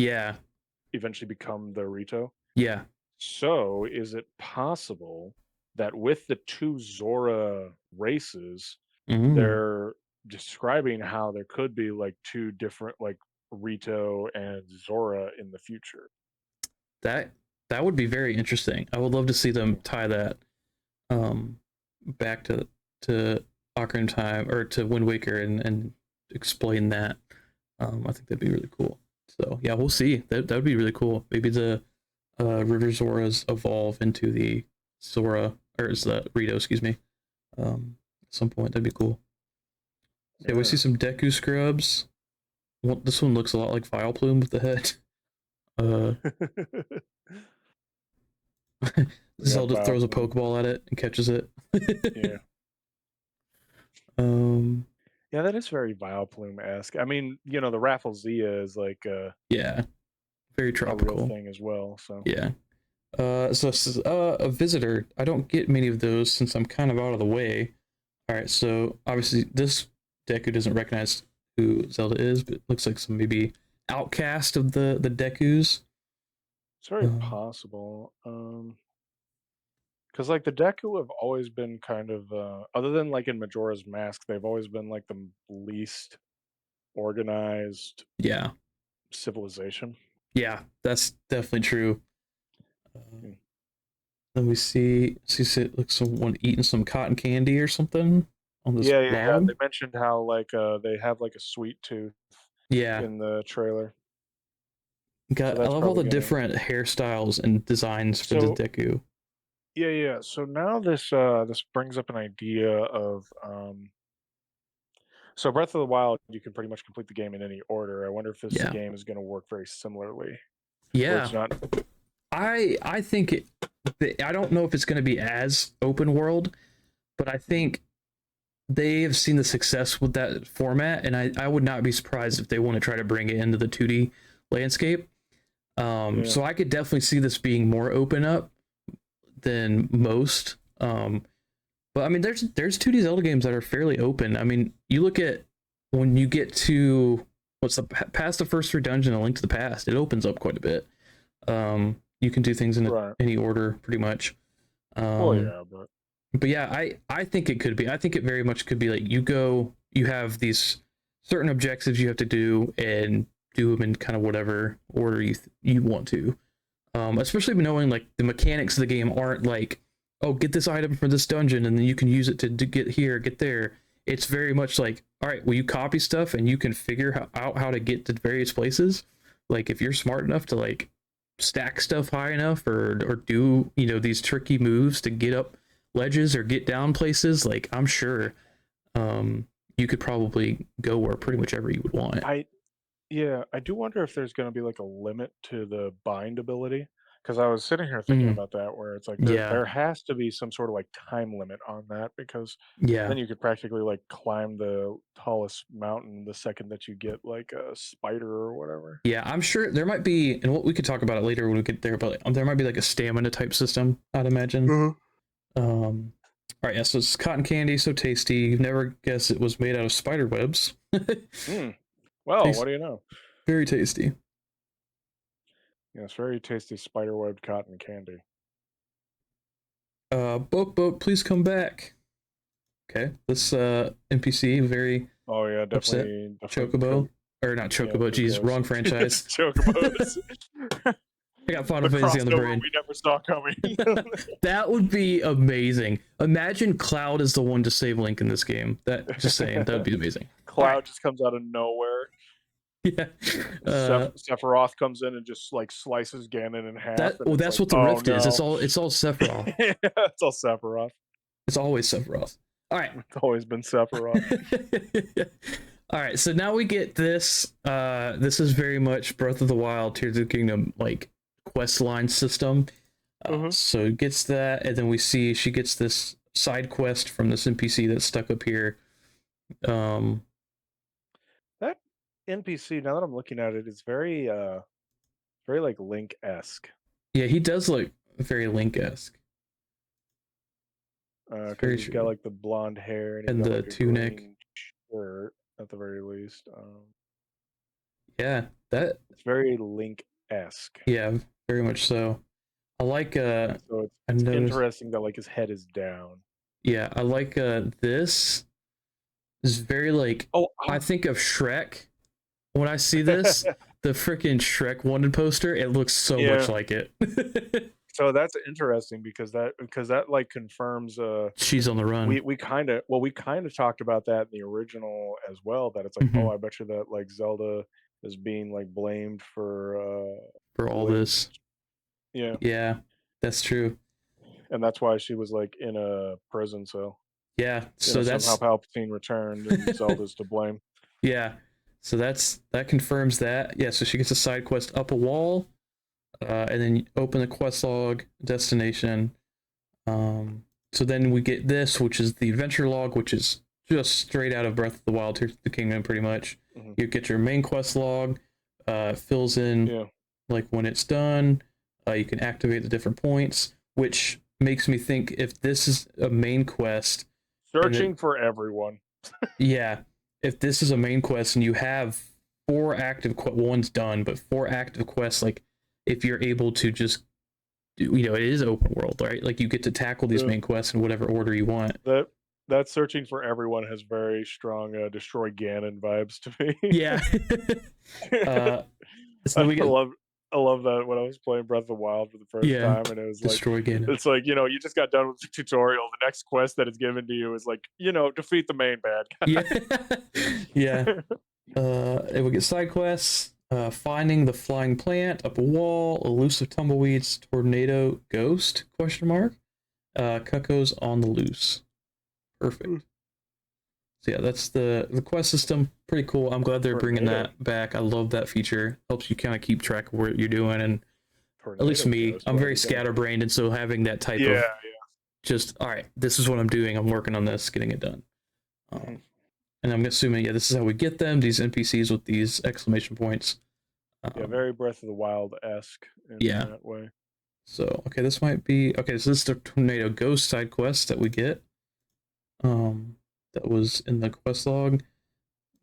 eventually become the Rito. Yeah. So is it possible that with the two Zora races, they're describing how there could be like two different like Rito and Zora in the future? That would be very interesting. I would love to see them tie that back to Ocarina of Time or to Wind Waker and explain that. I think that'd be really cool. So yeah, we'll see. That would be really cool. Maybe the River Zoras evolve into the Zora, or is the Rito, excuse me. At some point, that'd be cool. Yeah, we see some Deku scrubs. Well, this one looks a lot like Vileplume with the head. Zelda throws a Pokeball at it and catches it. Yeah. Yeah, that is very Vileplume-esque. I mean, you know, the Rafflesia is like very tropical, a real thing as well. So yeah. So a visitor. I don't get many of those since I'm kind of out of the way. All right, so obviously this Deku doesn't recognize who Zelda is, but it looks like some maybe outcast of the Dekus. It's very possible. Because like the Deku have always been kind of other than like in Majora's Mask, they've always been like the least organized civilization. Yeah, that's definitely true. Then we see it looks someone eating some cotton candy or something on this log. They mentioned how like they have like a sweet tooth in the trailer. I love all the different hairstyles and designs for the Deku. Yeah. So now this brings up an idea of so Breath of the Wild, you can pretty much complete the game in any order. I wonder if this game is going to work very similarly. Yeah. I think I don't know if it's going to be as open world, but I think they have seen the success with that format, and I would not be surprised if they want to try to bring it into the 2D landscape. So I could definitely see this being more open up than most. But I mean, there's 2D Zelda games that are fairly open. I mean, you look at when you get to past the first 3 dungeons, A Link to the Past, it opens up quite a bit. You can do things in any order, pretty much. But yeah, I think it could be. I think it very much could be like you have these certain objectives you have to do and do them in kind of whatever order you want to. Especially knowing like the mechanics of the game aren't like, oh, get this item for this dungeon and then you can use it to get here, get there. It's very much like, all right, well, you copy stuff and you can figure out how to get to various places. Like if you're smart enough to like stack stuff high enough or do, you know, these tricky moves to get up ledges or get down places, like I'm sure you could probably go where pretty much ever you would want. I do wonder if there's going to be like a limit to the bind ability, because I was sitting here thinking about that, where it's like there has to be some sort of like time limit on that, because then you could practically like climb the tallest mountain the second that you get like a spider or whatever. Yeah, I'm sure there might be, and what we could talk about it later when we get there, but there might be like a stamina type system, I'd imagine. All right, so it's cotton candy, so tasty. You've never guessed it was made out of spider webs. Well, what do you know? Very tasty. Yes, very tasty spiderweb cotton candy. Boat, please come back. Okay, this NPC very definitely Chocobo, or not Chocobo. Geez, wrong franchise. Chocobos. I got Final Fantasy on the brain. We never saw coming. That would be amazing. Imagine Cloud is the one to save Link in this game. Just saying, that would be amazing. Cloud just comes out of nowhere. Yeah. Sephiroth comes in and just like slices Ganon in half, and That's like, what the oh rift is. no, It's all Sephiroth. it's all Sephiroth. It's always Sephiroth. All right. It's always been Sephiroth. All right, so now we get this. This is very much Breath of the Wild, Tears of the Kingdom, like quest line system. So it gets that, and then we see she gets this side quest from this NPC that's stuck up here. That NPC, now that I'm looking at it, is very like Link-esque. Yeah, he does look very Link-esque. Because he's got like the blonde hair and the like tunic shirt at the very least. Yeah, that it's very Link-esque. Yeah, very much so. I like so it's interesting that like his head is down. Yeah, I like this is very like I think of Shrek when I see this. The freaking Shrek wanted poster, it looks so much like it. So that's interesting because that like confirms she's on the run. We kind of talked about that in the original as well, that it's like, oh, I bet you that like Zelda is being like blamed for all this. Yeah. Yeah, that's true. And that's why she was like in a prison cell. Yeah, so that's somehow Palpatine returned and Zelda's to blame. Yeah. So that confirms that. Yeah, so she gets a side quest up a wall. And then you open the quest log, destination. So then we get this, which is the adventure log, which is just straight out of Breath of the Wild, Tears of the Kingdom, pretty much. You get your main quest log, fills in like when it's done. You can activate the different points, which makes me think if this is a main quest, searching for everyone. Yeah, if this is a main quest and you have 4 active one's done, but 4 active quests, like if you're able to just do, it is open world, right? Like you get to tackle these main quests in whatever order you want. That searching for everyone has very strong Destroy Ganon vibes to me. Yeah. I love that when I was playing Breath of the Wild for the first time, and it was Destroy like, Ganon. It's like, you just got done with the tutorial. The next quest that is given to you is like, defeat the main bad guy. Yeah. And we get side quests. Finding the flying plant up a wall, elusive tumbleweeds, tornado ghost ? Cuckoos on the loose. Perfect. So yeah, that's the quest system. Pretty cool. I'm glad they're bringing that back. I love that feature. Helps you kind of keep track of what you're doing, and at least me, I'm very scatterbrained, and so having that type of just, all right, this is what I'm doing. I'm working on this, getting it done. And I'm assuming, this is how we get them, these NPCs with these exclamation points. Very Breath of the Wild-esque in that way. So, okay, this might be... Okay, so this is the Tornado Ghost side quest that we get. That was in the quest log.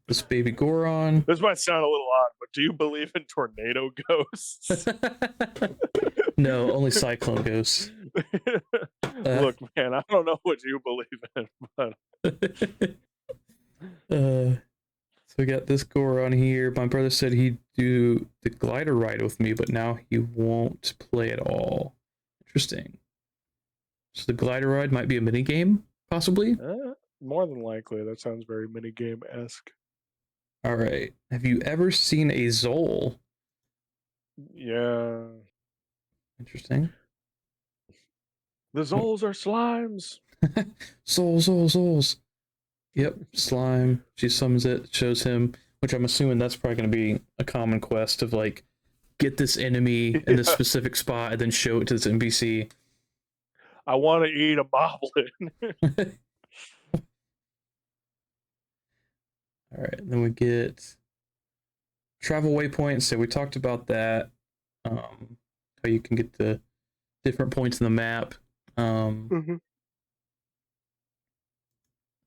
This baby Goron. This might sound a little odd, but do you believe in tornado ghosts? No, only cyclone ghosts. Look, man, I don't know what you believe in, but... So we got this Goron here. My brother said he'd do the glider ride with me, but now he won't play at all. Interesting. So the glider ride might be a mini game, possibly? More than likely. That sounds very minigame-esque. All right. Have you ever seen a Zol? Yeah. Interesting. The Zols are slimes. Zols. Yep, slime. She summons it, shows him, which I'm assuming that's probably going to be a common quest of like, get this enemy in this specific spot and then show it to this NPC. I want to eat a moblin. All right, then we get travel waypoints. So we talked about that. How you can get the different points in the map.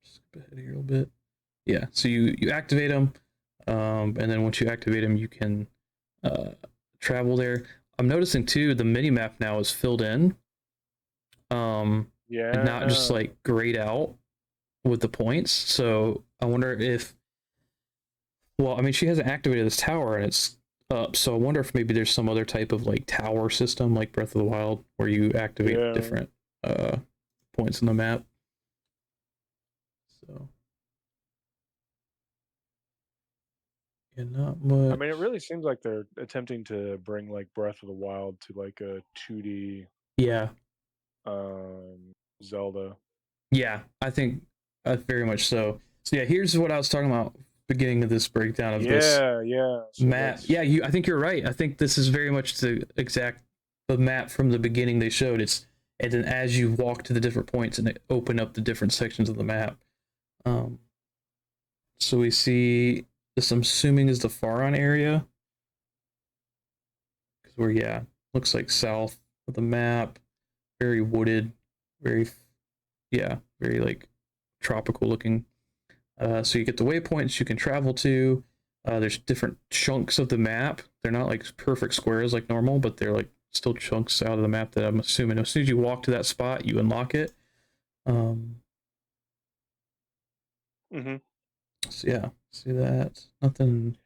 Skip ahead here a little bit. Yeah, so you activate them, and then once you activate them, you can travel there. I'm noticing too the mini map now is filled in. And not just like grayed out with the points. So I wonder if, well, I mean, she hasn't activated this tower and it's up, so I wonder if maybe there's some other type of like tower system like Breath of the Wild where you activate different points in the map. So Yeah, not I mean, it much. really seems like they're attempting to bring like Breath of the Wild to like a 2D Yeah, Zelda. yeah, I think very much so. So yeah, here's what I was talking about beginning of this breakdown of this Yeah, yeah. So map. that's Yeah, I think you're right. I think this is very much the map from the beginning they showed. It's and then as you walk to the different points and they open up the different sections of the map. Um, so we see this. I'm assuming is the Faron area because we're looks like south of the map, very wooded, very very like tropical looking. So you get the waypoints you can travel to. There's different chunks of the map. They're not like perfect squares like normal, but they're like still chunks out of the map that I'm assuming as soon as you walk to that spot, you unlock it. Um, hmm so yeah, see that? Nothing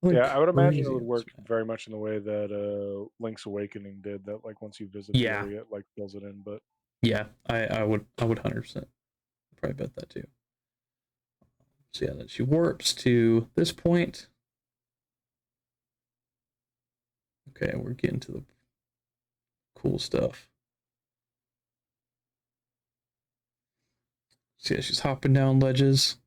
Yeah, I would imagine it crazy would on this work map. very much in the way that Link's Awakening did. That like once you visit the Yeah, area, it like fills it in. But yeah, I would 100% probably bet that too. So yeah, then she warps to this point. Okay, we're getting to the cool stuff. So yeah, she's hopping down ledges.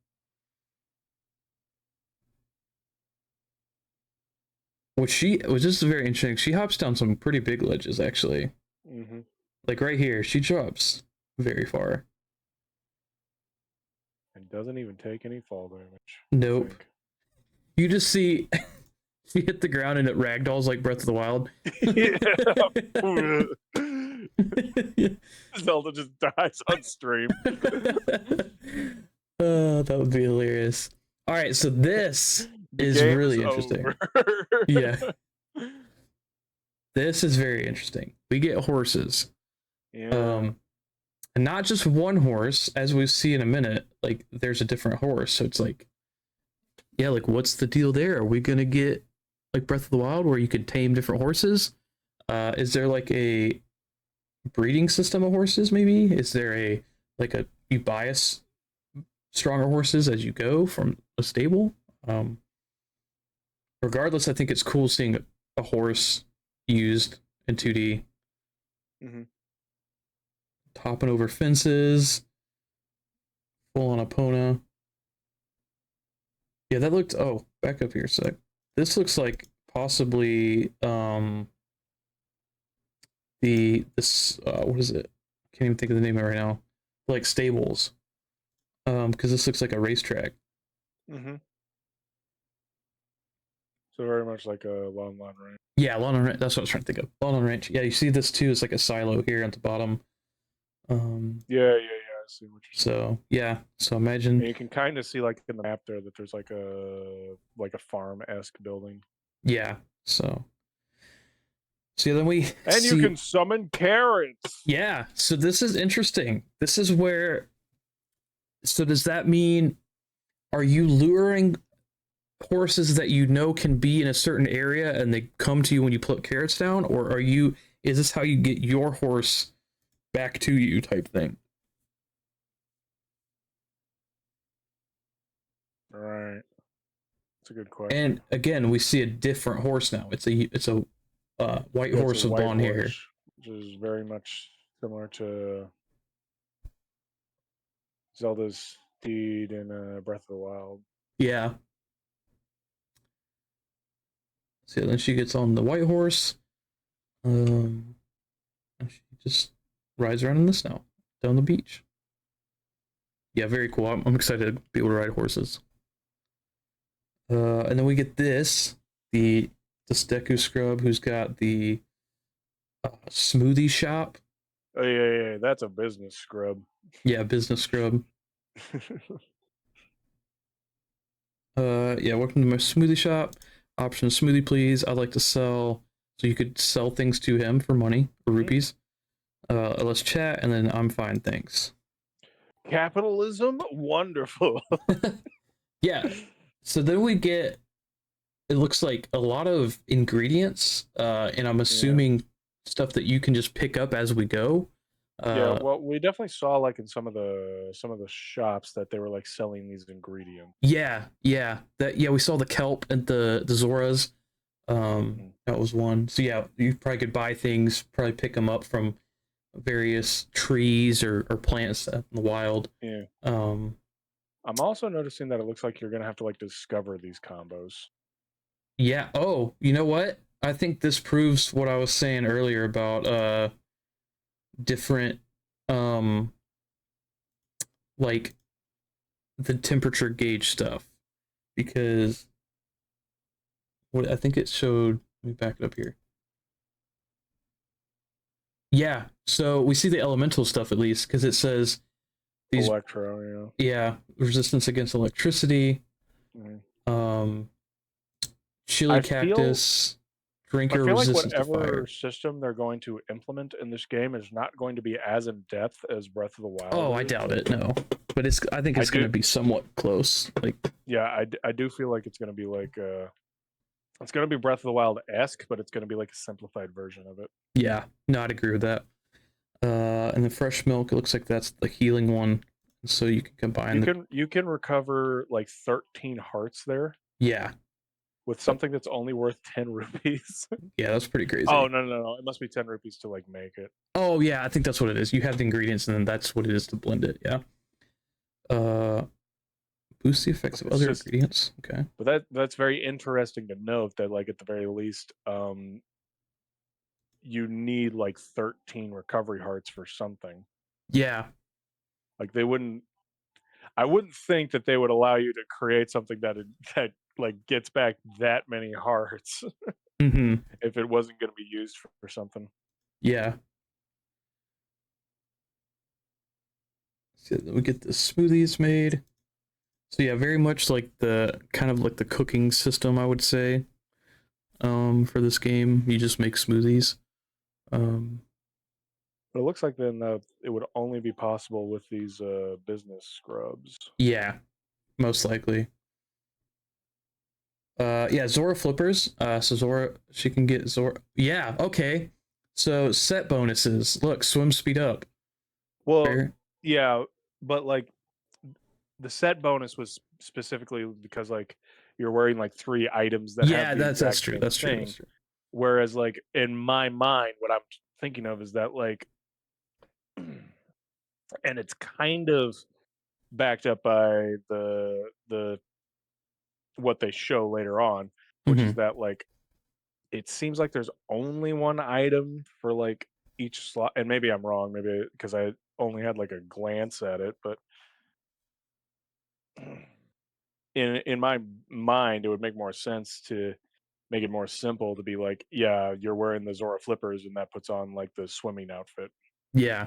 Which this is very interesting. She hops down some pretty big ledges actually. hmm Like right here, she drops very far. and doesn't even take any fall damage. I Nope. think. You just see she hit the ground and it ragdolls like Breath of the Wild. Yeah. Zelda just dies on stream. That would be hilarious. All right, so this The is game is really interesting. over. Yeah, this is very interesting. We get horses. Yeah. And not just one horse, as we see in a minute. Like there's a different horse, so it's like, yeah, like what's the deal there? Are we gonna get like Breath of the Wild where you could tame different horses? Is there like a breeding system of horses? Maybe is there a like a you bias stronger horses as you go from a stable? Um, Regardless, I think it's cool seeing a horse used in 2D, hmm topping over fences, full on Epona. Yeah, that looked. Oh, back up here a sec. This looks like possibly this what is it? Can't even think of the name of it right now. Like stables. Because this looks like a racetrack. hmm So very much like a Lon Lon Ranch. Yeah, Lawn and Ranch. That's what I was trying to think of. Lawn and Ranch. Yeah, you see this too. It's like a silo here at the bottom. Yeah. I see what you're saying. So yeah. So And imagine. you can kind of see like in the map there that there's like a farm-esque building. Yeah. So then we And see. you can summon carrots. Yeah. So this is interesting. This is where. So does that mean? Are you luring horses that you know can be in a certain area and they come to you when you put carrots down, or is this how you get your horse back to you type thing? Right. That's a good question. And again, we see a different horse now. It's a white Yeah, it's horse a with white blonde hair. horse, which is very much similar to Zelda's steed in Breath of the Wild. Yeah. So then she gets on the white horse. And she just rides around in the snow down the beach. Yeah, very cool. I'm excited to be able to ride horses. And then we get the Steku scrub who's got the smoothie shop. Oh yeah, that's a business scrub. Yeah, business scrub. Yeah, welcome to my smoothie shop. Option smoothie, please. I'd like to sell. So you could sell things to him for money, for rupees. Let's chat, and then I'm fine, thanks. Capitalism, wonderful. Yeah. So then we get. It looks like a lot of ingredients, and I'm assuming stuff that you can just pick up as we go. Yeah, Uh, well, we definitely saw like in some of the shops that they were like selling these ingredients. yeah, we saw the kelp and the Zoras. Mhm. That was one. So yeah, you probably could buy things, probably pick them up from various trees or plants in the wild. Yeah. Um, I'm also noticing that it looks like you're gonna have to like discover these combos. yeah. Oh, you know what? I think this proves what I was saying earlier about different um like the temperature gauge stuff because what I think it showed. Let me back it up here. Yeah, so we see the elemental stuff at least because it says these. Electro, Yeah, resistance against electricity, yeah. Mhm. um, chili I feel cactus, I drinker feel like resistance to whatever fire. system they're going to implement in this game is not going to be as in depth as Breath of the Wild Oh, I is. doubt it. No, but it's. I think I it's gonna do, be somewhat close. Like, yeah, I do feel like it's gonna be like it's gonna be Breath of the Wild esque, but it's gonna be like a simplified version of it. yeah, no, I'd agree with that. And the fresh milk. It looks like that's the healing one, so you can combine the. You can recover like 13 hearts there Yeah, with something that's only worth 10 rupees. yeah, that's pretty Oh crazy. no! It must be 10 rupees to like make it. Oh yeah, I think that's what it is. You have the ingredients, and then that's what it is to blend it. Yeah. Uh, boost the effects of It's other just, ingredients. Okay. but that's very interesting to note that like at the very least, you need like 13 recovery hearts for something. Yeah. Like they wouldn't. I wouldn't think that they would allow you to create something that like gets back that many hearts Mm-hmm. if it wasn't going to be used for something. Yeah. So we get the smoothies made. So yeah, very much like the kind of like the cooking system, I would say. For this game, you just make smoothies. Um, But it looks like then it would only be possible with these business scrubs. yeah, most likely. Yeah, Zora flippers. So Zora, she can get Zora. Yeah, okay. So set bonuses. Look, swim speed up. Well, Fair. yeah, but like the set bonus was specifically because like you're wearing like three items that have Yeah, the that's exact true. same That's true. That's thing. true. Whereas like in my mind, what I'm thinking of is that like, and it's kind of backed up by the what they show later on, which is Mm-hmm. that like it seems like there's only one item for like each slot, and maybe I'm wrong, maybe because I only had like a glance at it, but in my mind, it would make more sense to make it more simple to be like, yeah, you're wearing the Zora flippers, and that puts on like the swimming outfit. Yeah,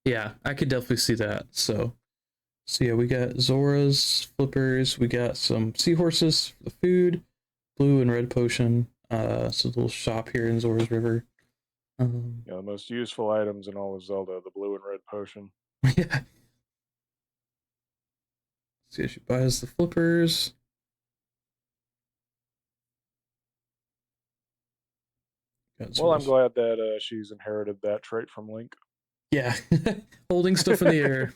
yeah, I could definitely see that. So yeah, we got Zora's flippers. We got some seahorses for the food, blue and red potion. So a little shop here in Zora's River. Um, You know, the most useful items in all of Zelda, the blue and red potion. yeah. See, she buys the flippers. Got Well, I'm Zora's. glad that she's inherited that trait from Link. Yeah, holding stuff in the air.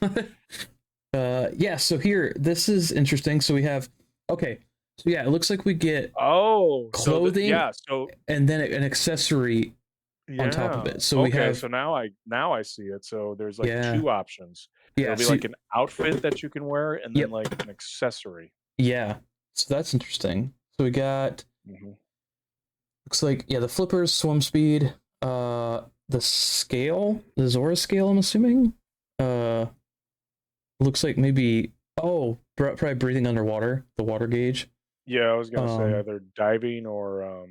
Yeah. So here, this is interesting. So we have, okay. So yeah, it looks like we get Oh, clothing so and then an accessory on top of yeah. it. So we Okay, have, so now I see it. So there's like yeah, two options. yeah. It'll be So like an outfit that you can wear, and then yep, like an accessory. yeah. So that's interesting. So we got, Hmm. looks like, yeah, the flippers, swim speed, the scale, the Zora scale, I'm assuming. Uh, looks like maybe, oh, probably breathing underwater, the water gauge. Yeah, I was gonna say Um, either diving or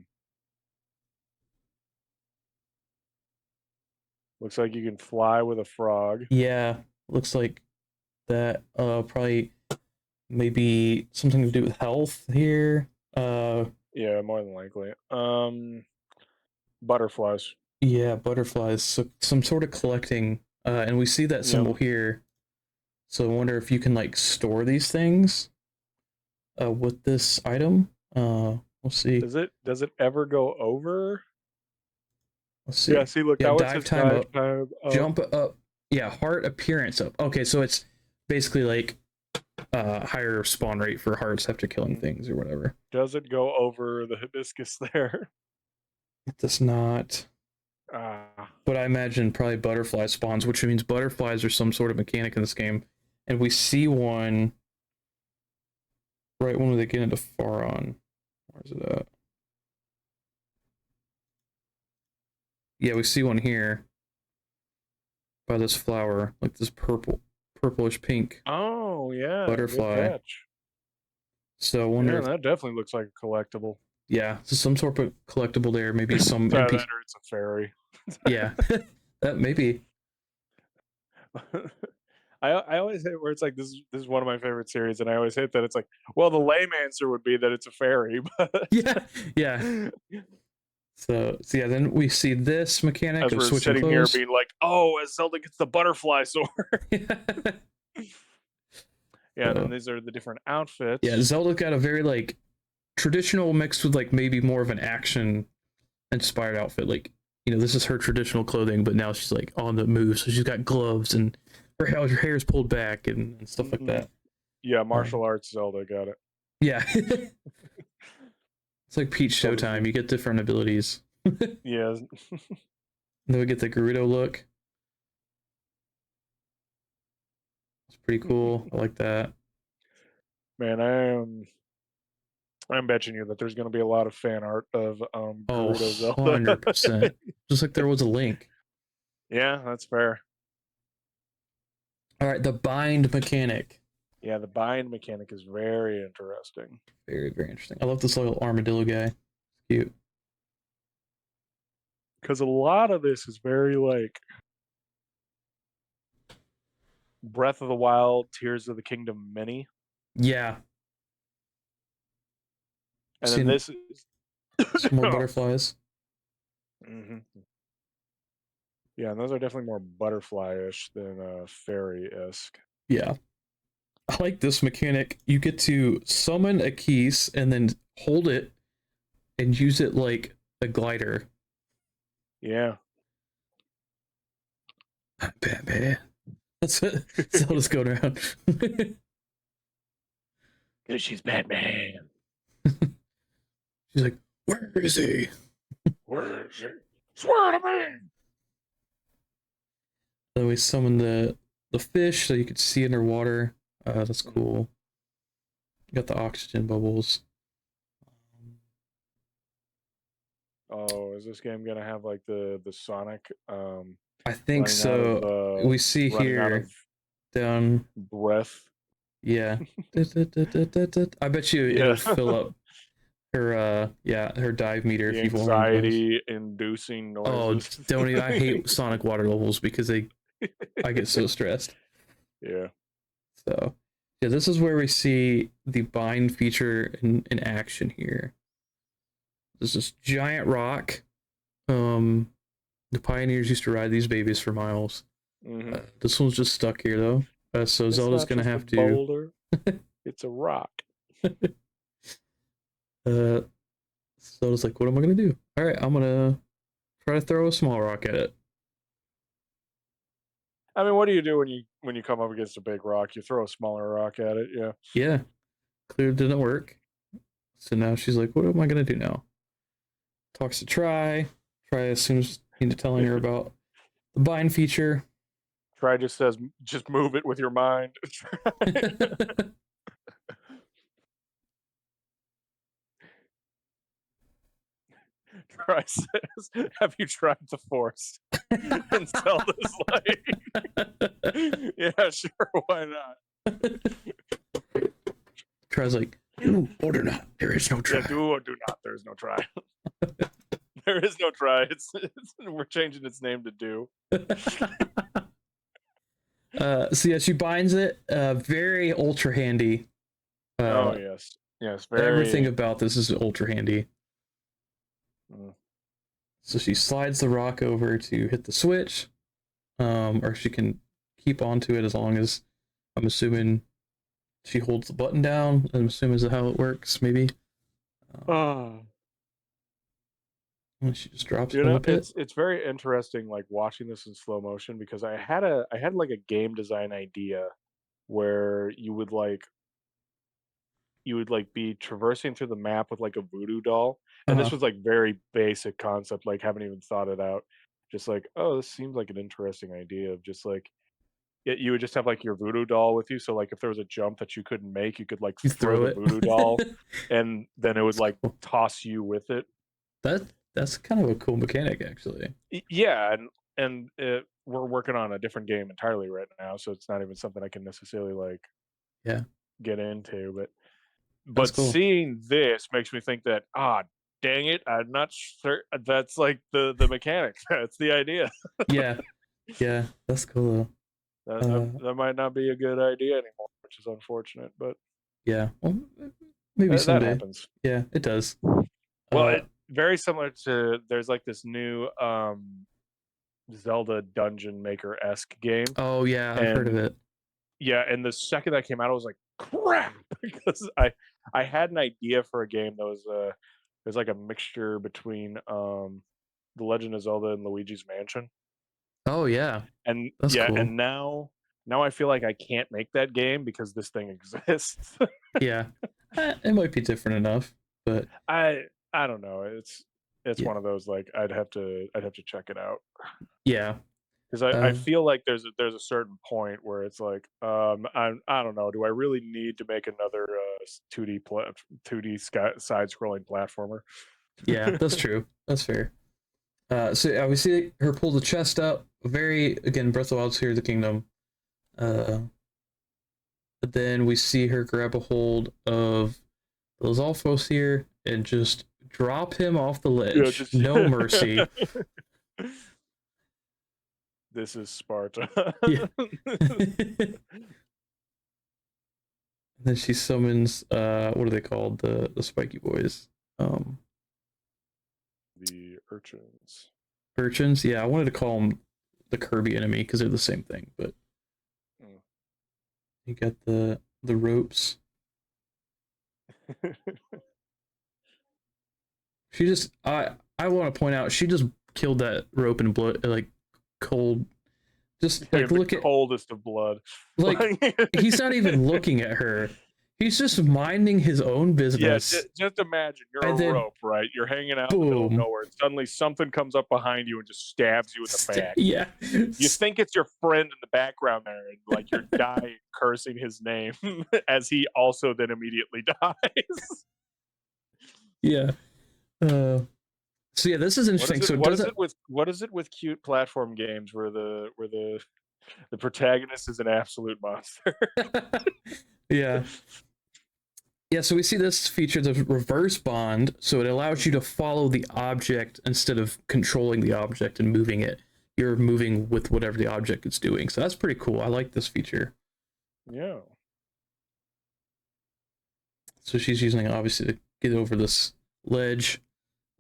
looks like you can fly with a frog. yeah, looks like that. Probably maybe something to do with health here. Yeah, more than likely. Butterflies. Yeah, butterflies. So some sort of collecting. And we see that symbol Yeah. here. So I wonder if you can like store these things with this item. We'll see. Does it ever go over? Let's see. Yeah, see, look, Yeah, that one dive says time dive up, time up. jump up. Yeah, heart appearance up. Okay, so it's basically like higher spawn rate for hearts after killing things or whatever. Does it go over the hibiscus there? It does not. Ah. But I imagine probably butterfly spawns, which means butterflies are some sort of mechanic in this game. And we see one right when they get into Faron. Where's it at? Yeah, we see one here by this flower, like this purplish pink Oh, yeah. butterfly. Good catch. So I wonder Yeah, if, that definitely looks like a collectible. yeah, so some sort of collectible there, maybe some That NPC. or it's a fairy. Yeah, that maybe. I always hate where it's like this is one of my favorite series, and I always hate that it's like, well, the lame answer would be that it's a fairy, but Yeah. So yeah, then we see this mechanic as of we're switching sitting clothes. here being like, oh, as Zelda gets the butterfly sword. Yeah, and then these are the different outfits. Yeah, Zelda got a very like traditional mixed with like maybe more of an action inspired outfit. Like, you know, this is her traditional clothing, but now she's like on the move, so she's got gloves and her hair is pulled back and stuff like that. Yeah, martial arts Zelda got it. Yeah. It's like Peach Showtime. You get different abilities. Yeah. Then we get the Gerudo look. It's pretty cool. I like that. Man, I'm betting you that there's going to be a lot of fan art of Gerudo Zelda. 100%. Just like there was a Link. Yeah, that's fair. All right, the bind mechanic. Yeah, the bind mechanic is very interesting. Very, very interesting. I love this little armadillo guy. Cute. Because a lot of this is very like Breath of the Wild, Tears of the Kingdom mini. Yeah. And then this is some more butterflies. Mm-hmm. Yeah, and those are definitely more butterfly-ish than fairy-esque. Yeah. I like this mechanic. You get to summon a Keese and then hold it and use it like a glider. Yeah. Batman. That's it. Zelda's going around. Because she's Batman. She's like, where is he? Where is he? Swear to me! Then we summon the fish so you could see underwater. That's cool. You got the oxygen bubbles. Oh, is this game gonna have like the Sonic? I think so. We see here down breath. Yeah. I bet you it'll fill up her her dive meter the if you've anxiety inducing noises. Oh, don't even, I hate Sonic water levels because I get so stressed. Yeah. So yeah, this is where we see the bind feature in action here. There's this giant rock. The pioneers used to ride these babies for miles. Mm-hmm. This one's just stuck here though. So it's Zelda's gonna have to. Boulder. It's a rock. Zelda's like, what am I gonna do? All right, I'm gonna try to throw a small rock at it. I mean, what do you do when you come up against a big rock? You throw a smaller rock at it. Yeah. Yeah. Clearly didn't work. So now she's like, what am I gonna do now? Talks to Try. Try assumes into telling her about the bind feature. Try just says, just move it with your mind. Try says, have you tried the Force? And Zelda's like, yeah, sure, why not? Try's like, do or do not. There is no try. Yeah, do or do not. There is no try. There is no try. It's we're changing its name to do. So yeah, she binds it. Very ultra handy. Oh yes, very. Everything about this is ultra handy. So she slides the rock over to hit the switch, or she can keep onto it as long as, I'm assuming, she holds the button down. I'm assuming is how it works, maybe. And she just drops You him in know, the pit. it's very interesting, like, watching this in slow motion because I had, like, a game design idea where you would, like, be traversing through the map with, like, a voodoo doll, and this Uh-huh. was, like, very basic concept, like, haven't even thought it out. Just like, "Oh, this seems like an interesting idea," of just, like you would just have, like, your voodoo doll with you, so, like, if there was a jump that you couldn't make, you could, like, You throw throw the it. voodoo doll, and then it would, That's like, cool. toss you with it. That's kind of a cool mechanic, actually. Yeah, and we're working on a different game entirely right now, so it's not even something I can necessarily, like, Yeah, get into, but that's cool. seeing this makes me think that, "Ah, dang it, I'm not sure that's, like, the mechanics, that's the idea." Yeah, yeah, that's cool That though. that that might not be a good idea anymore, which is unfortunate, but Yeah. Well, maybe that someday. happens. Yeah, it does. Well, Uh, it very similar to there's, like, this new, Zelda dungeon maker-esque game, oh yeah, I've heard of and it. yeah, and the second that came out, I was like, "Crap!" Because I had an idea for a game that was it was like a mixture between, The Legend of Zelda and Luigi's Mansion, Oh yeah, and that's yeah, cool. and now I feel like I can't make that game because this thing exists. Yeah, it might be different enough, but I I don't know, it's yeah, one of those, like, I'd have to check it out. yeah, 'Cause I uh, feel like there's a certain point where it's like, I don't know, do I really need to make another, 2D side scrolling platformer? yeah. That's true. That's fair. So yeah, we see her pull the chest up. Very again, Breath of the Wild, Tears of the Kingdom. Uh, but then we see her grab a hold of Lizalfos here and just drop him off the Yeah, ledge. just No mercy. This is Sparta. Yeah. Then she summons what are they called? The spiky boys. Um The urchins. Urchins. Yeah, I wanted to call them the Kirby enemy because they're the same thing, but Mm. you got the ropes. She just I want to point out she just killed that rope in blood like cold. Just like The look at coldest of blood. like Like he's not even looking at her. He's just minding his own yeah, business. just imagine you're a And then rope, right? You're hanging out in the middle of boom. nowhere, and suddenly something comes up behind you and just stabs you in the back. Yeah. You think it's your friend in the background there, and like you're dying, cursing his name as he also then immediately dies. Yeah. Uh so yeah, this is What is interesting. it? So it What is doesn't it with cute platform games where the protagonist is an absolute monster? yeah. Yeah, so we see this feature the reverse bond, so it allows you to follow the object instead of controlling the object and moving it. You're moving with whatever the object is doing. So that's pretty cool. I like this feature. Yeah. So she's using it obviously to get over this ledge.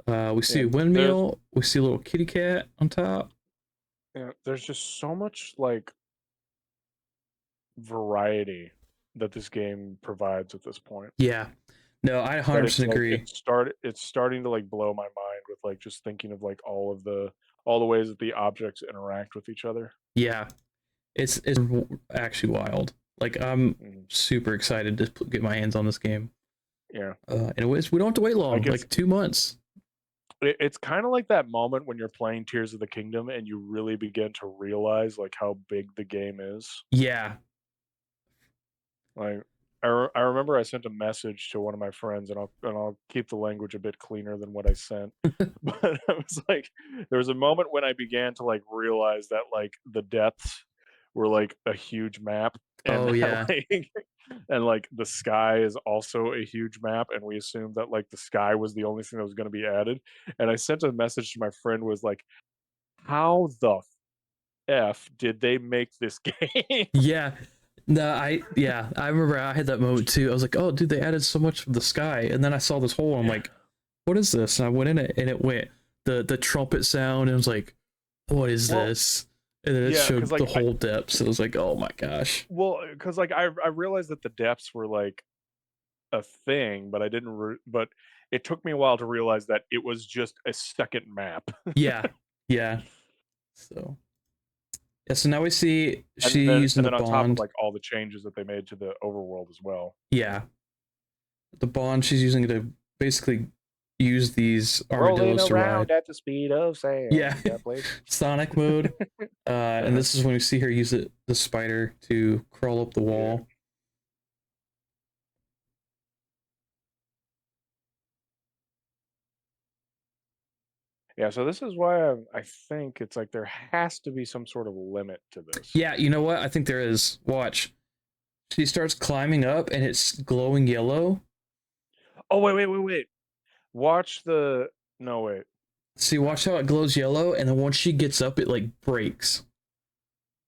We see Yeah. a There's windmill. We see a little kitty cat on top. yeah, there's just so much like variety that this game provides at this point. Yeah. No, I That 100% it's like agree. it's starting to like blow my mind with like just thinking of like all the ways that the objects interact with each other. Yeah. It's actually wild. Like I'm Mhm. super excited to get my hands on this game. Yeah. And it was, we don't have to wait long, Like like 2 months. it's kind of like that moment when you're playing Tears of the Kingdom and you really begin to realize like how big the game is. Yeah. Like I remember I sent a message to one of my friends, and I'll keep the language a bit cleaner than what I sent. But I was like, there was a moment when I began to like realize that like the depths were like a huge map, and Oh that yeah. like and like the sky is also a huge map, and we assumed that like the sky was the only thing that was going to be added. And I sent a message to my friend was like, how the f did they make this game? Yeah. No, I remember I had that moment too. I was like, oh dude, they added so much of the sky. And then I saw this hole, I'm like, what is this? And I went in it and it went the trumpet sound and I was like, what is Well, this? And then it yeah, showed because the like whole depths. It was like, oh my gosh. well, because like I realized that the depths were like a thing, but I didn't. But it took me a while to realize that it was just a second map. Yeah, yeah. So yeah, so now we see she And then using the on top of bond. like all the changes that they made to the overworld as well. Yeah, the bond she's using to basically use these armadillos to ride. At the speed of sound. Yeah, Yeah, please. Sonic mode. And this is when we see her use the spider to crawl up the wall. Yeah, so this is why I think it's like there has to be some sort of limit to this. Yeah, you know what? I think there is. Watch. She starts climbing up and it's glowing yellow. Oh, wait. Watch the... No, wait. See, watch how it glows yellow, and then once she gets up, it like breaks.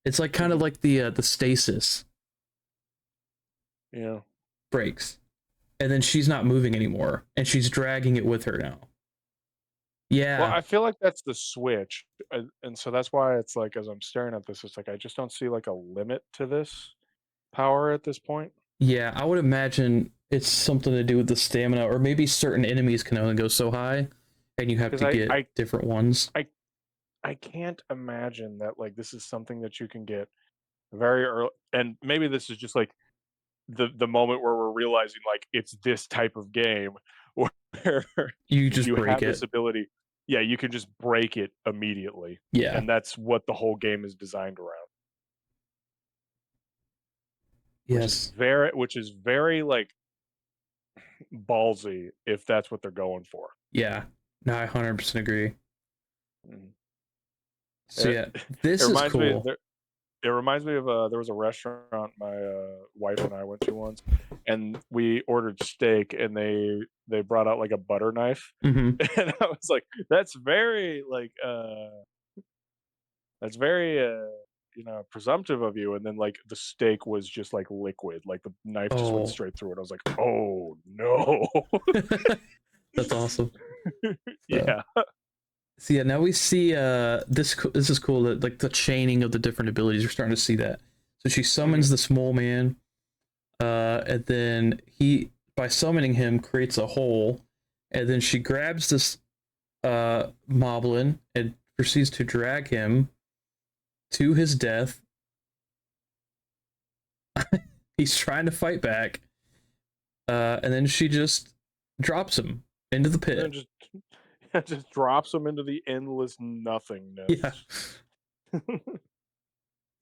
It's like kind of like the stasis. Yeah. Breaks. And then she's not moving anymore, and she's dragging it with her now. Yeah. Well, I feel like that's the switch, and so that's why it's like, as I'm staring at this, it's like I just don't see like a limit to this power at this point. Yeah, I would imagine it's something to do with the stamina, or maybe certain enemies can only go so high, and you have to get different ones. I can't imagine that like this is something that you can get very early, and maybe this is just like the moment where we're realizing like it's this type of game where you just break this ability. Yeah, you can just break it immediately. Yeah. And that's what the whole game is designed around. Yes. Which is very like ballsy if that's what they're going for. Yeah. No, I 100% agree. So yeah, this is cool. It reminds me of there was a restaurant my wife and I went to once, and we ordered steak, and they brought out like a butter knife, and I was like, that's very like presumptive of you. And then like the steak was just like liquid, like the knife just went straight through it. I was like, oh no. That's awesome. Yeah. So yeah, now we see this is cool, that like the chaining of the different abilities. You're starting to see that. So she summons this mole man, and then he, by summoning him, creates a hole, and then she grabs this moblin and proceeds to drag him to his death. He's trying to fight back, and then she just drops him into the pit. Just drops him into the endless nothingness. Yeah.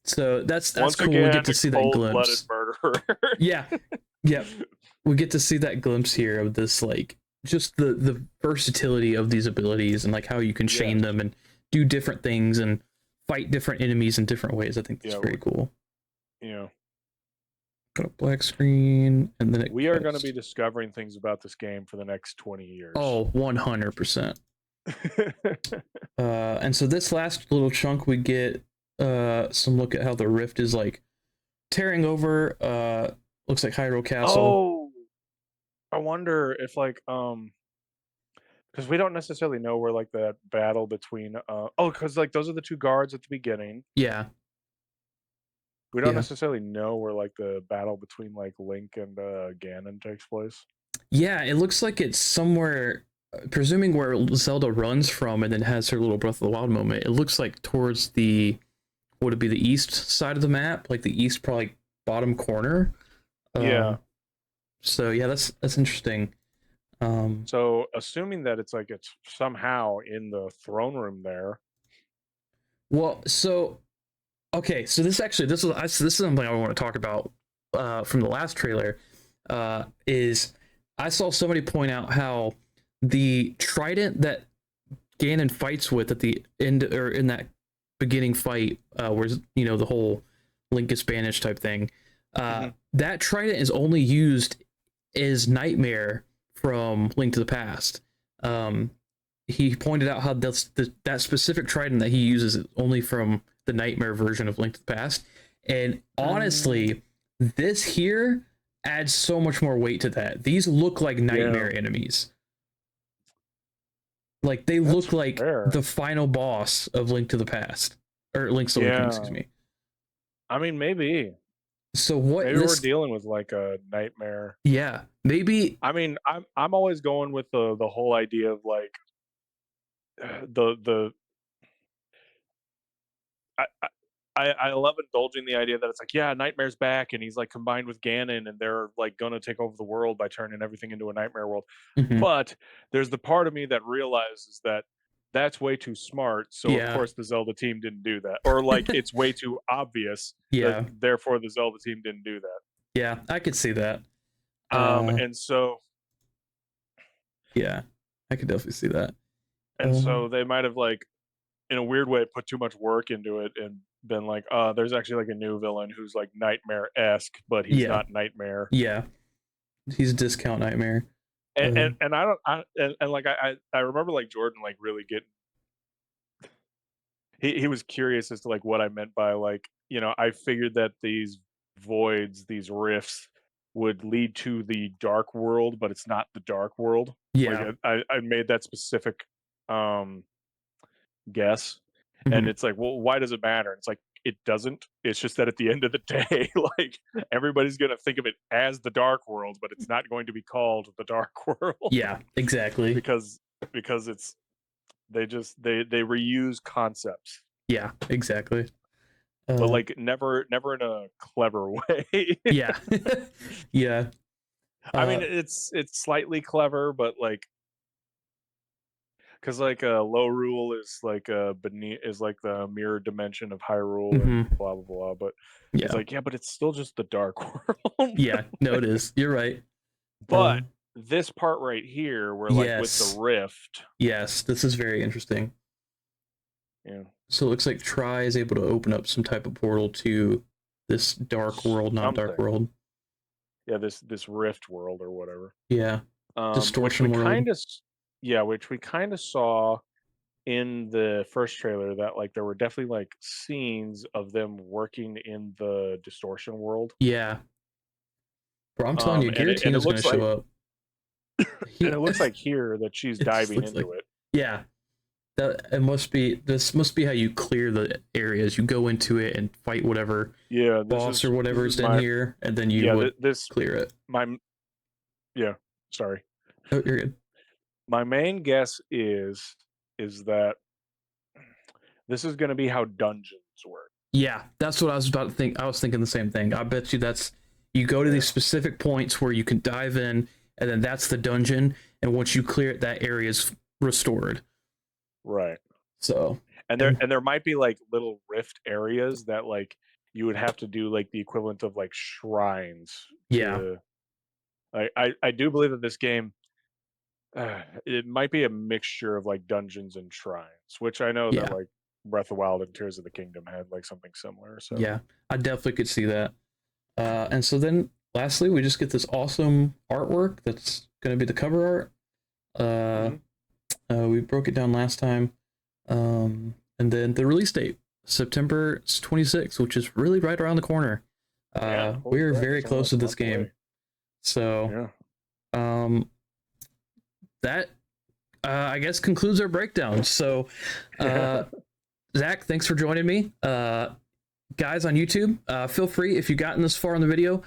So that's Once cool. Again, we get to see that glimpse. Murderer. Yeah. We get to see that glimpse here of this, like, just the versatility of these abilities, and like how you can chain them and do different things and fight different enemies in different ways. I think that's very cool. Yeah. Got a black screen, and then we are going to be discovering things about this game for the next 20 years. Oh, 100%. And so this last little chunk, we get some look at how the rift is like tearing over looks like Hyrule Castle. Oh, I wonder if like because we don't necessarily know where like that battle between because like those are the two guards at the beginning. Yeah. We don't necessarily know where like the battle between like Link and Ganon takes place. Yeah, it looks like it's somewhere, presuming where Zelda runs from and then has her little Breath of the Wild moment. It looks like towards would it be the east side of the map? Like the east, probably bottom corner. Yeah. So yeah, that's interesting. So assuming that it's somehow in the throne room there. Well, so okay, so this is something I want to talk about from the last trailer. Is I saw somebody point out how the trident that Ganon fights with at the end, or in that beginning fight, where the whole Link is banished type thing, that trident is only used as Nightmare from Link to the Past. He pointed out how that specific trident that he uses is only from the Nightmare version of Link to the Past. And honestly, this here adds so much more weight to that. These look like Nightmare enemies. Like, they look like the final boss of Link to the Past. Or Link's Awakening, excuse me. I mean, maybe. So what maybe we're dealing with like a nightmare. Yeah, maybe. I mean, I'm always going with the whole idea of like the I love indulging the idea that it's like, yeah, Nightmare's back and he's like combined with Ganon and they're like gonna take over the world by turning everything into a nightmare world. Mhm. But there's the part of me that realizes that that's way too smart. So of Yeah. course the Zelda team didn't do that. Or like it's way too obvious. Yeah. That, therefore the Zelda team didn't do that. Yeah, I could see that. And so yeah, I could definitely see that. so they might have like in a weird way put too much work into it and been like, there's actually like a new villain who's like Nightmare-esque, but he's not Nightmare. Yeah, he's a discount Nightmare. And I don't like I remember like Jordan like really getting he was curious as to like what I meant by like, you know, I figured that these voids, these rifts would lead to the dark world, but it's not the dark world. Yeah. Like I made that specific guess. Mhm. And it's like, well, why does it matter? It's like it doesn't. It's just that at the end of the day, like everybody's gonna think of it as the dark world, but it's not going to be called the dark world. Yeah, exactly. because it's they reuse concepts. Yeah, exactly. But like never in a clever way. Yeah. Yeah. I mean, it's slightly clever, but like, because like low rule is like beneath is like the mirror dimension of Hyrule and blah blah blah. But it's like, yeah, but it's still just the dark world. Yeah, no, it is. You're right. But this part right here, where like with the rift. Yes, this is very interesting. Yeah. So it looks like Tri is able to open up some type of portal to this dark world, not dark world. Yeah, this rift world or whatever. Yeah. Distortion world. Which we kind of saw in the first trailer that like there were definitely like scenes of them working in the distortion world. Yeah. Bro, I'm telling you, Giratina's going to show up. And it looks like here that she's diving into it. Yeah. This must be how you clear the areas. You go into it and fight whatever boss or whatever's in here, and then you clear it. Sorry. Oh, you're good. My main guess is that this is going to be how dungeons work. Yeah, that's what I was about to think. I was thinking the same thing. I bet you you go to these specific points where you can dive in, and then that's the dungeon, and once you clear it, that area is restored. Right. So and there might be like little rift areas that like you would have to do like the equivalent of like shrines. Yeah. I do believe that this game it might be a mixture of like dungeons and shrines, which I know that like Breath of the Wild and Tears of the Kingdom had like something similar. So yeah, I definitely could see that. And so then lastly, we just get this awesome artwork that's going to be the cover art. We broke it down last time. And then the release date, September 26th, which is really right around the corner. We're very close to this game. So, that, I guess, concludes our breakdown. So, Zach, thanks for joining me. Guys on YouTube, feel free, if you've gotten this far in the video,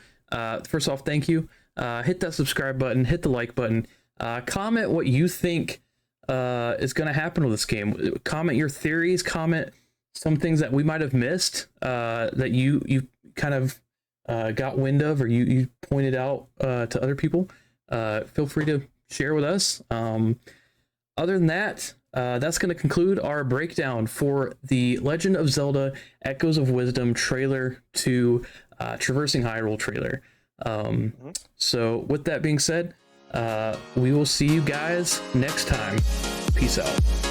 first off, thank you. Hit that subscribe button, hit the like button, comment what you think is going to happen with this game. Comment your theories, comment some things that we might have missed, that you kind of got wind of, or you pointed out to other people. Feel free to share with us. Other than that, that's going to conclude our breakdown for the Legend of Zelda Echoes of Wisdom trailer to Traversing Hyrule trailer. So with that being said, we will see you guys next time. Peace out.